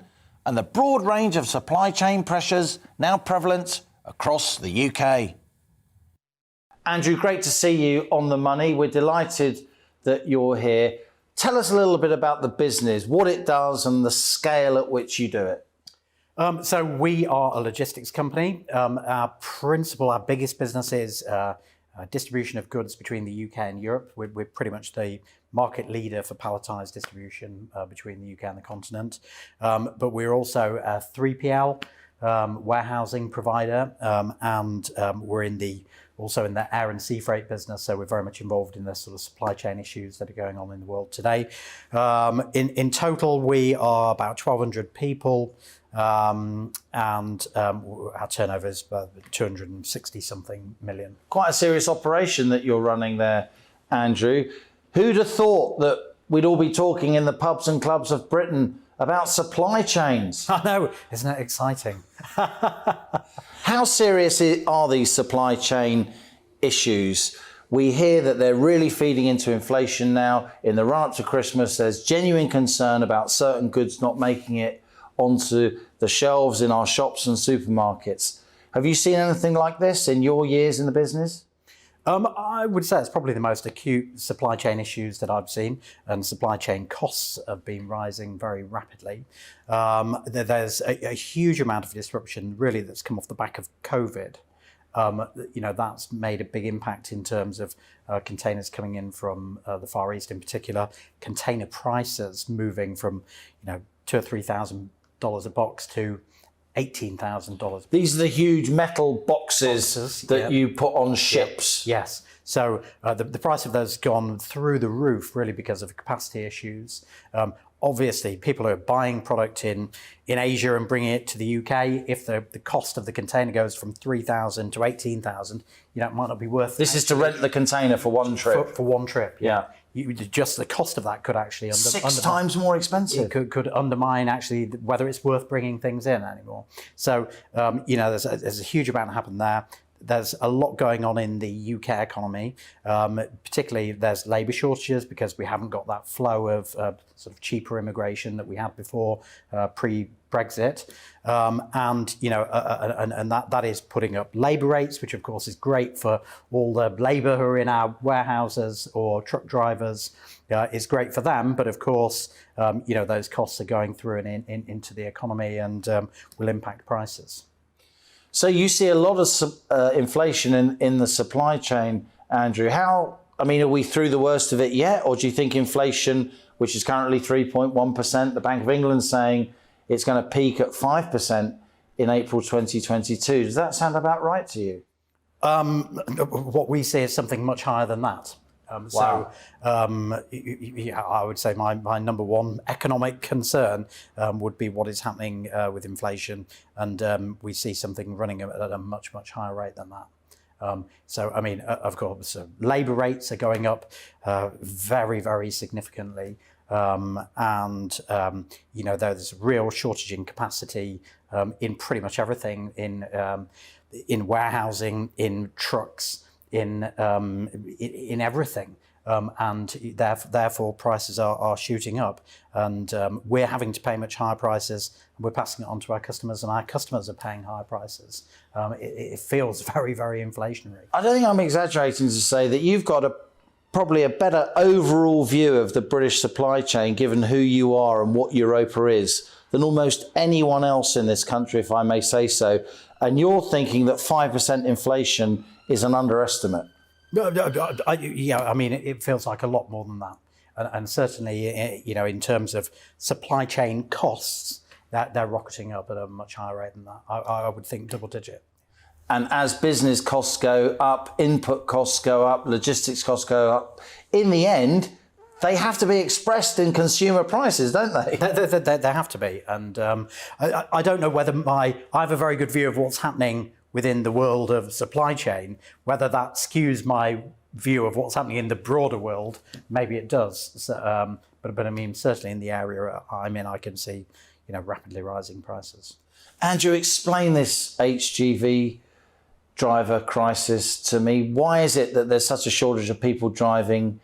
and the broad range of supply chain pressures now prevalent across the UK. Andrew, great to see you on The Money. We're delighted that you're here. Tell us a little bit about the business, what it does and the scale at which you do it. So we are a logistics company. Our biggest business is distribution of goods between the UK and Europe. We're pretty much the market leader for palletised distribution between the UK and the continent. But we're also a 3PL. warehousing provider, and we're also in the air and sea freight business, so we're very much involved in the sort of supply chain issues that are going on in the world today. In total, we are about 1,200 people, and our turnover is about 260-something million. Quite a serious operation that you're running there, Andrew. Who'd have thought that we'd all be talking in the pubs and clubs of Britain about supply chains? I know, isn't it exciting? How serious are these supply chain issues? We hear that they're really feeding into inflation now. In the run-up to Christmas, there's genuine concern about certain goods not making it onto the shelves in our shops and supermarkets. Have you seen anything like this in your years in the business? I would say it's probably the most acute supply chain issues that I've seen, and supply chain costs have been rising very rapidly. There's a huge amount of disruption really that's come off the back of COVID. That's made a big impact in terms of containers coming in from the Far East in particular, container prices moving from $2,000 or $3,000 a box to $18,000. These are the huge metal boxes that you put on ships. Yes. So the price of those has gone through the roof really because of capacity issues. Obviously, people are buying product in Asia and bringing it to the UK. If the cost of the container goes from $3,000 to $18,000, it might not be worth. This is to rent the container for one trip. For one trip. Yeah. Just the cost of that could actually six times more expensive. It could undermine actually whether it's worth bringing things in anymore. So there's a huge amount happened there. There's a lot going on in the UK economy. Particularly, there's labour shortages because we haven't got that flow of sort of cheaper immigration that we had before pre-Brexit, and that is putting up labour rates, which of course is great for all the labour who are in our warehouses or truck drivers. Is great for them, but of course, those costs are going through and into the economy and will impact prices. So you see a lot of inflation in the supply chain, Andrew. Are we through the worst of it yet? Or do you think inflation, which is currently 3.1%, the Bank of England saying it's going to peak at 5% in April 2022? Does that sound about right to you? What we see is something much higher than that. Wow. I would say my number one economic concern would be what is happening with inflation, and we see something running at a much, much higher rate than that. Of course, labour rates are going up very, very significantly, and there's real shortage in capacity in pretty much everything, in warehousing, in trucks, in everything, and therefore prices are shooting up, and we're having to pay much higher prices, and we're passing it on to our customers, and our customers are paying higher prices. It feels very, very inflationary. I don't think I'm exaggerating to say that you've got probably a better overall view of the British supply chain, given who you are and what Europa is, than almost anyone else in this country, if I may say so. And you're thinking that 5% inflation is an underestimate. It feels like a lot more than that, and certainly, in terms of supply chain costs, that they're rocketing up at a much higher rate than that. I would think double digit. And as business costs go up, input costs go up, logistics costs go up, in the end, they have to be expressed in consumer prices, don't they? They have to be, and I don't know whether I have a very good view of what's happening within the world of supply chain. Whether that skews my view of what's happening in the broader world, maybe it does. So, but certainly in the area I'm in, I can see, rapidly rising prices. Andrew, explain this HGV driver crisis to me. Why is it that there's such a shortage of people driving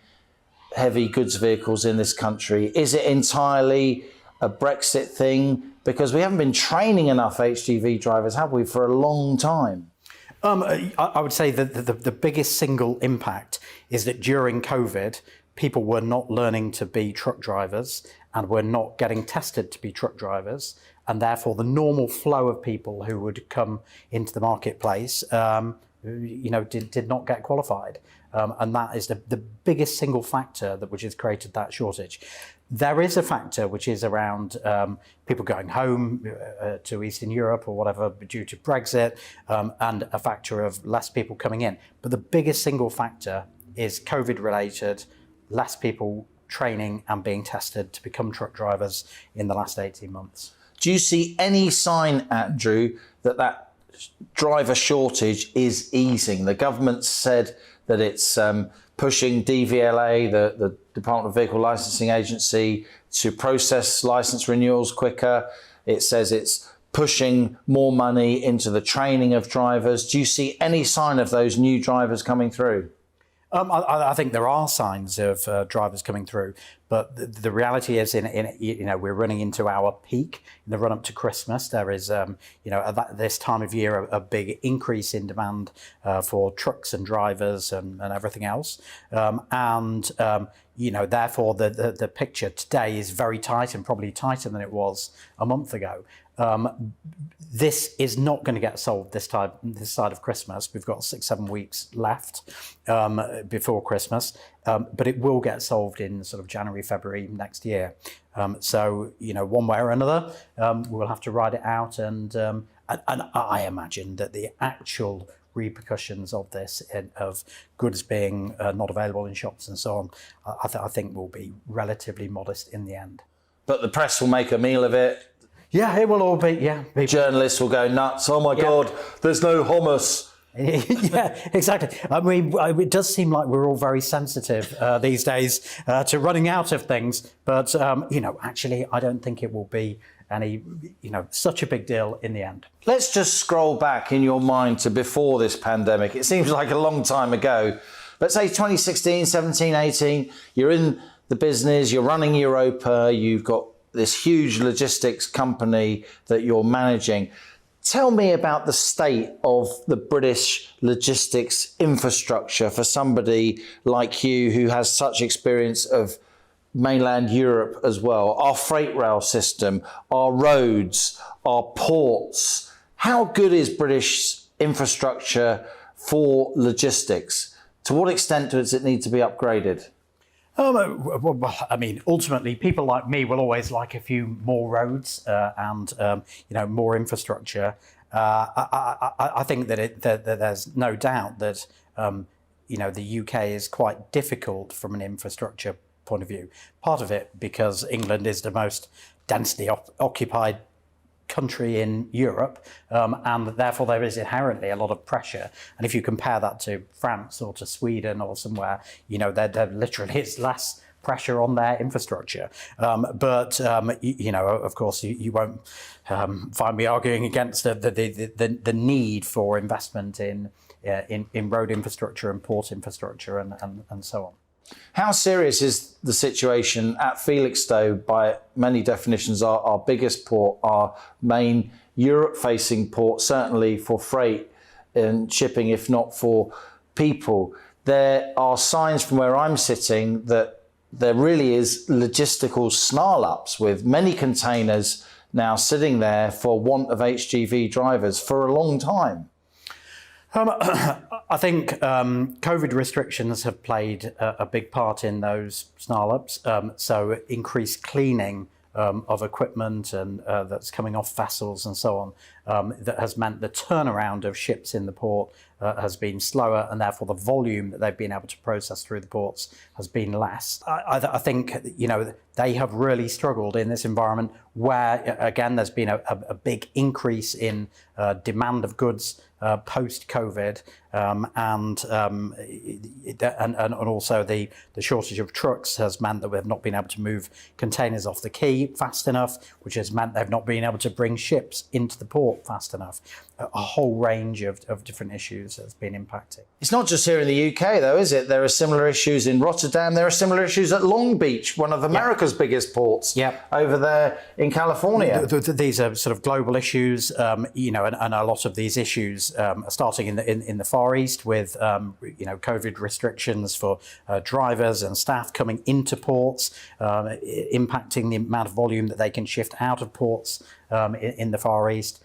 heavy goods vehicles in this country? Is it entirely a Brexit thing? Because we haven't been training enough HGV drivers, have we, for a long time? I would say that the biggest single impact is that during COVID, people were not learning to be truck drivers and were not getting tested to be truck drivers. And therefore, the normal flow of people who would come into the marketplace, did not get qualified. And that is the biggest single factor which has created that shortage. There is a factor which is around people going home to Eastern Europe or whatever due to Brexit, and a factor of less people coming in. But the biggest single factor is COVID related, less people training and being tested to become truck drivers in the last 18 months. Do you see any sign, Andrew, that driver shortage is easing? The government said that it's pushing DVLA, the Department of Vehicle Licensing Agency, to process licence renewals quicker. It says it's pushing more money into the training of drivers. Do you see any sign of those new drivers coming through? I think there are signs of drivers coming through, but the reality is, we're running into our peak in the run up to Christmas. There is, at this time of year, a big increase in demand for trucks and drivers and everything else, therefore the picture today is very tight and probably tighter than it was a month ago. This is not going to get solved this side of Christmas. We've got 6-7 weeks left before Christmas, but it will get solved in sort of January, February next year. So one way or another, we'll have to ride it out, and I imagine that the actual repercussions of this, of goods being not available in shops and so on, I think will be relatively modest in the end. But the press will make a meal of it. Yeah, it will all be, Journalists will go nuts. Oh my God, there's no hummus. Yeah, exactly. I mean, it does seem like we're all very sensitive these days to running out of things. But, actually, I don't think it will be such a big deal in the end. Let's just scroll back in your mind to before this pandemic. It seems like a long time ago. But say 2016, 17, 18, you're in the business, you're running Europa, you've got this huge logistics company that you're managing. Tell me about the state of the British logistics infrastructure for somebody like you who has such experience of mainland Europe as well. Our freight rail system, our roads, our ports. How good is British infrastructure for logistics? To what extent does it need to be upgraded? I mean, ultimately, people like me will always like a few more roads and more infrastructure. I think that there's no doubt that the UK is quite difficult from an infrastructure point of view. Part of it because England is the most densely occupied country in Europe, and therefore there is inherently a lot of pressure. And if you compare that to France or to Sweden or somewhere, there literally is less pressure on their infrastructure. But of course, you won't find me arguing against the need for investment in road infrastructure and port infrastructure and so on. How serious is the situation at Felixstowe? By many definitions, our biggest port, our main Europe-facing port, certainly for freight and shipping, if not for people. There are signs from where I'm sitting that there really is logistical snarl-ups with many containers now sitting there for want of HGV drivers for a long time. I think COVID restrictions have played a big part in those snarl-ups. So increased cleaning of equipment and that's coming off vessels and so on, that has meant the turnaround of ships in the port has been slower, and therefore the volume that they've been able to process through the ports has been less. I think they have really struggled in this environment where, again, there's been a big increase in demand of goods post-COVID, and also the shortage of trucks has meant that we've not been able to move containers off the quay fast enough, which has meant they've not been able to bring ships into the port fast enough. A whole range of different issues that's been impacting. It's not just here in the UK, though, is it? There are similar issues in Rotterdam. There are similar issues at Long Beach, one of America's biggest ports, over there in California. These are sort of global issues, and a lot of these issues are starting in the Far East with, COVID restrictions for drivers and staff coming into ports, impacting the amount of volume that they can shift out of ports in the Far East.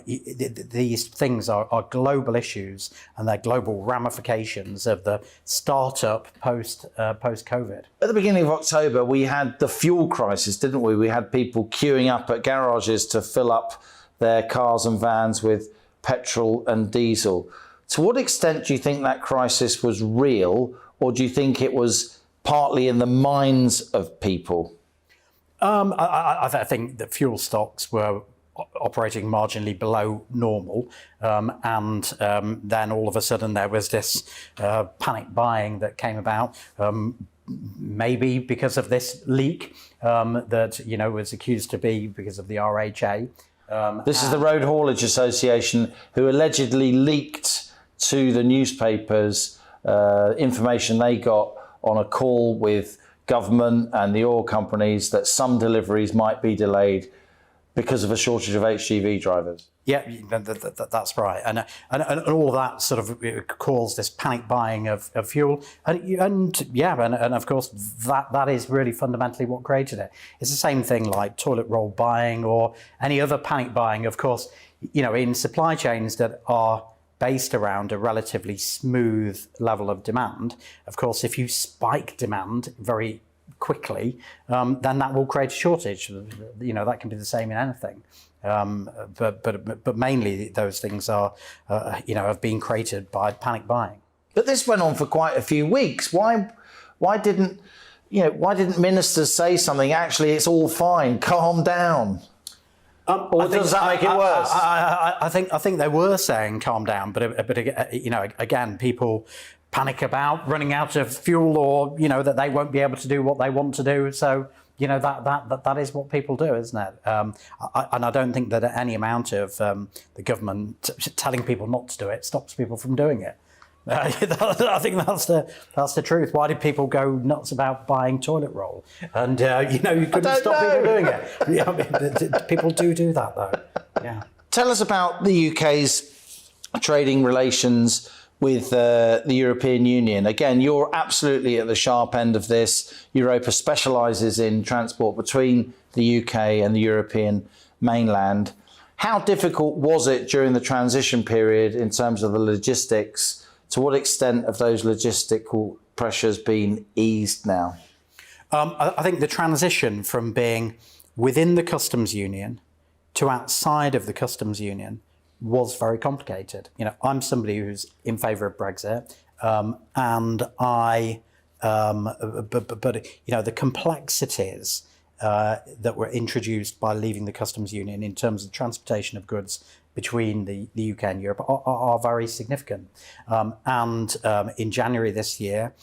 These things are global issues, and they're global ramifications of the start-up post-COVID. At the beginning of October, we had the fuel crisis, didn't we? We had people queuing up at garages to fill up their cars and vans with petrol and diesel. To what extent do you think that crisis was real, or do you think it was partly in the minds of people? I think that fuel stocks were operating marginally below normal, and then all of a sudden there was this panic buying that came about, maybe because of this leak that was accused to be because of the RHA. This is the Road Haulage Association, who allegedly leaked to the newspapers information they got on a call with government and the oil companies that some deliveries might be delayed because of a shortage of HGV drivers. Yeah, that's right, and all of that sort of caused this panic buying of fuel, and of course that is really fundamentally what created it. It's the same thing like toilet roll buying or any other panic buying. Of course, in supply chains that are based around a relatively smooth level of demand, of course, if you spike demand very quickly, then that will create a shortage. That can be the same in anything. But mainly those things are, have been created by panic buying. But this went on for quite a few weeks. Why didn't ministers say something? Actually, it's all fine. Calm down. Or does that make it worse? I think they were saying calm down, but again, people panic about running out of fuel, or that they won't be able to do what they want to do. So that is what people do, isn't it? And I don't think that any amount of the government telling people not to do it stops people from doing it. I think that's the truth. Why did people go nuts about buying toilet roll? And you couldn't stop people doing it. People do that though. Yeah. Tell us about the UK's trading relations with the European Union. Again, you're absolutely at the sharp end of this. Europa specialises in transport between the UK and the European mainland. How difficult was it during the transition period in terms of the logistics? To what extent have those logistical pressures been eased now? I think the transition from being within the customs union to outside of the customs union was very complicated. I'm somebody who's in favour of Brexit, and the complexities that were introduced by leaving the customs union in terms of transportation of goods between the UK and Europe are very significant. And in January this year,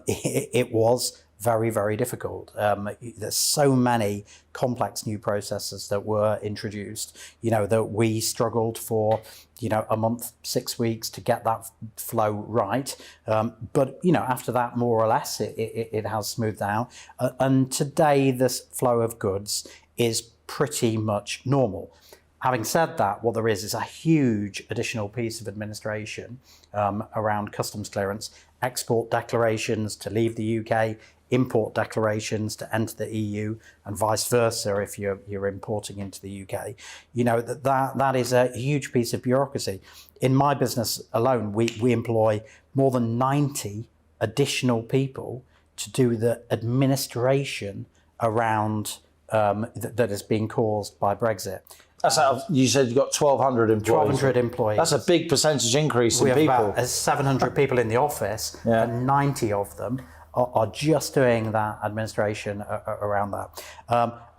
it was very, very difficult. There's so many complex new processes that were introduced, that we struggled for, a month, 6 weeks to get that flow right. But, after that, more or less, it has smoothed out. And today, this flow of goods is pretty much normal. Having said that, what there is a huge additional piece of administration around customs clearance, export declarations to leave the UK, import declarations to enter the EU, and vice versa if you're importing into the UK. That is a huge piece of bureaucracy. In my business alone, we employ more than 90 additional people to do the administration around that is being caused by Brexit. That's how you said you've got 1,200 employees. 1,200 employees. That's a big percentage increase in people. We have about 700 people in the office, and 90 of them are just doing that administration around that.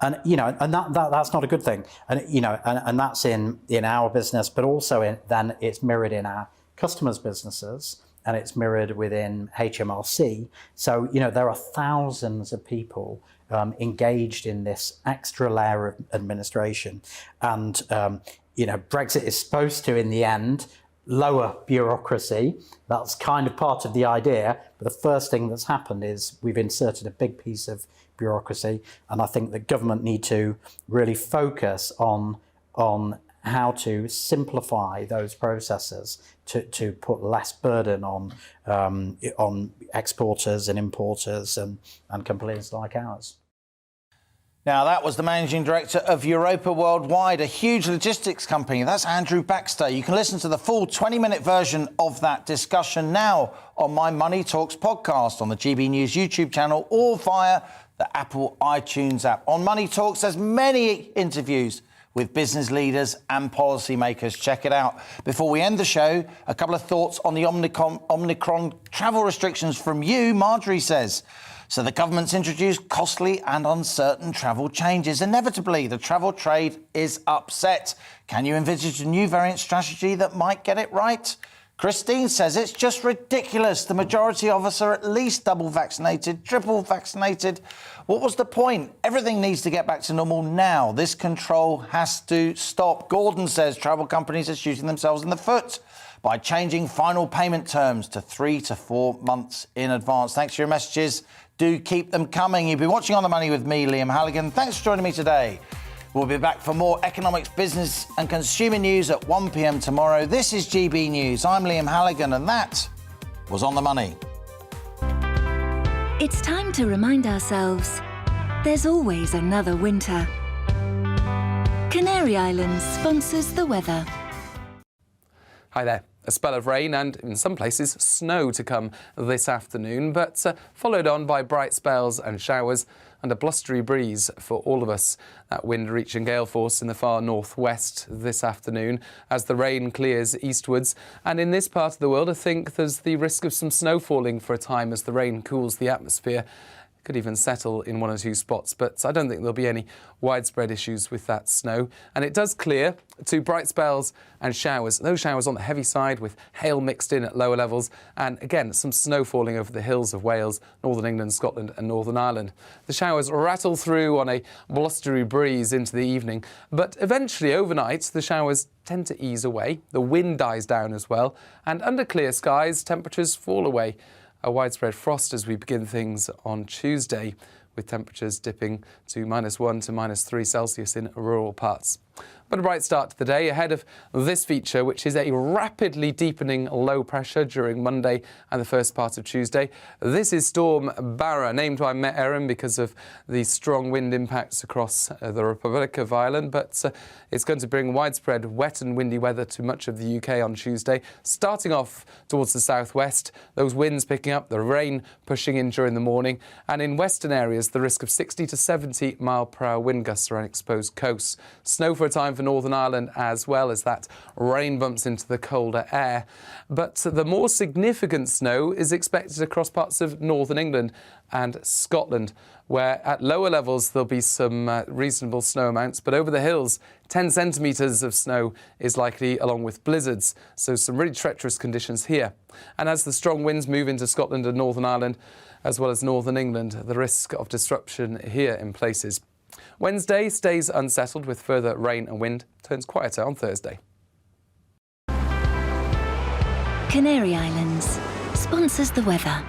And that's not a good thing. And that's in our business, but also then it's mirrored in our customers' businesses, and it's mirrored within HMRC. So, there are thousands of people engaged in this extra layer of administration. And, Brexit is supposed to, in the end, lower bureaucracy. That's kind of part of the idea. But the first thing that's happened is we've inserted a big piece of bureaucracy. And I think the government need to really focus on how to simplify those processes to put less burden on exporters and importers and companies like ours. Now, that was the managing director of Europa Worldwide, a huge logistics company. That's Andrew Baxter. You can listen to the full 20-minute version of that discussion now on my Money Talks podcast on the GB News YouTube channel or via the Apple iTunes app. On Money Talks, there's many interviews with business leaders and policymakers. Check it out. Before we end the show, a couple of thoughts on the Omicron travel restrictions from you. Marjorie says, so the government's introduced costly and uncertain travel changes. Inevitably, the travel trade is upset. Can you envisage a new variant strategy that might get it right? Christine says it's just ridiculous. The majority of us are at least double vaccinated, triple vaccinated. What was the point? Everything needs to get back to normal now. This control has to stop. Gordon says travel companies are shooting themselves in the foot by changing final payment terms to 3 to 4 months in advance. Thanks for your messages. Do keep them coming. You've been watching On the Money with me, Liam Halligan. Thanks for joining me today. We'll be back for more economics, business and consumer news at 1 p.m. tomorrow. This is GB News. I'm Liam Halligan, and that was On the Money. It's time to remind ourselves there's always another winter. Canary Islands sponsors the weather. Hi there. A spell of rain and, in some places, snow to come this afternoon, but followed on by bright spells and showers and a blustery breeze for all of us. That wind reaching gale force in the far northwest this afternoon as the rain clears eastwards. And in this part of the world, I think there's the risk of some snow falling for a time as the rain cools the atmosphere. Could even settle in 1 or 2 spots, but I don't think there'll be any widespread issues with that snow. And it does clear to bright spells and showers. Those showers on the heavy side with hail mixed in at lower levels. And again, some snow falling over the hills of Wales, Northern England, Scotland and Northern Ireland. The showers rattle through on a blustery breeze into the evening. But eventually overnight, the showers tend to ease away. The wind dies down as well. And under clear skies, temperatures fall away. A widespread frost as we begin things on Tuesday, with temperatures dipping to -1 to -3 Celsius in rural parts. But a bright start to the day ahead of this feature, which is a rapidly deepening low pressure during Monday and the first part of Tuesday. This is Storm Barra, named by Met Erin because of the strong wind impacts across the Republic of Ireland, but it's going to bring widespread wet and windy weather to much of the UK on Tuesday, starting off towards the southwest, those winds picking up, the rain pushing in during the morning, and in western areas the risk of 60 to 70 mile-per-hour wind gusts around exposed coasts. Snow for a time for Northern Ireland as well as that rain bumps into the colder air. But the more significant snow is expected across parts of Northern England and Scotland, where at lower levels there'll be some reasonable snow amounts, but over the hills 10 centimetres of snow is likely, along with blizzards, so some really treacherous conditions here. And as the strong winds move into Scotland and Northern Ireland as well as Northern England, the risk of disruption here in places. Wednesday stays unsettled with further rain and wind, turns quieter on Thursday. Canary Islands sponsors the weather.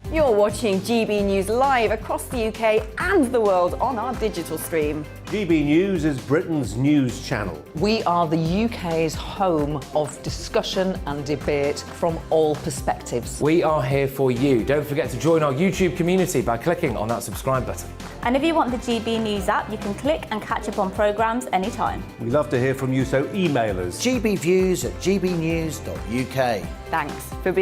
You're watching GB News live across the UK and the world on our digital stream. GB News is Britain's news channel. We are the UK's home of discussion and debate from all perspectives. We are here for you. Don't forget to join our YouTube community by clicking on that subscribe button. And if you want the GB News app, you can click and catch up on programmes anytime. We love to hear from you, so email us. gbviews@gbnews.uk. Thanks for being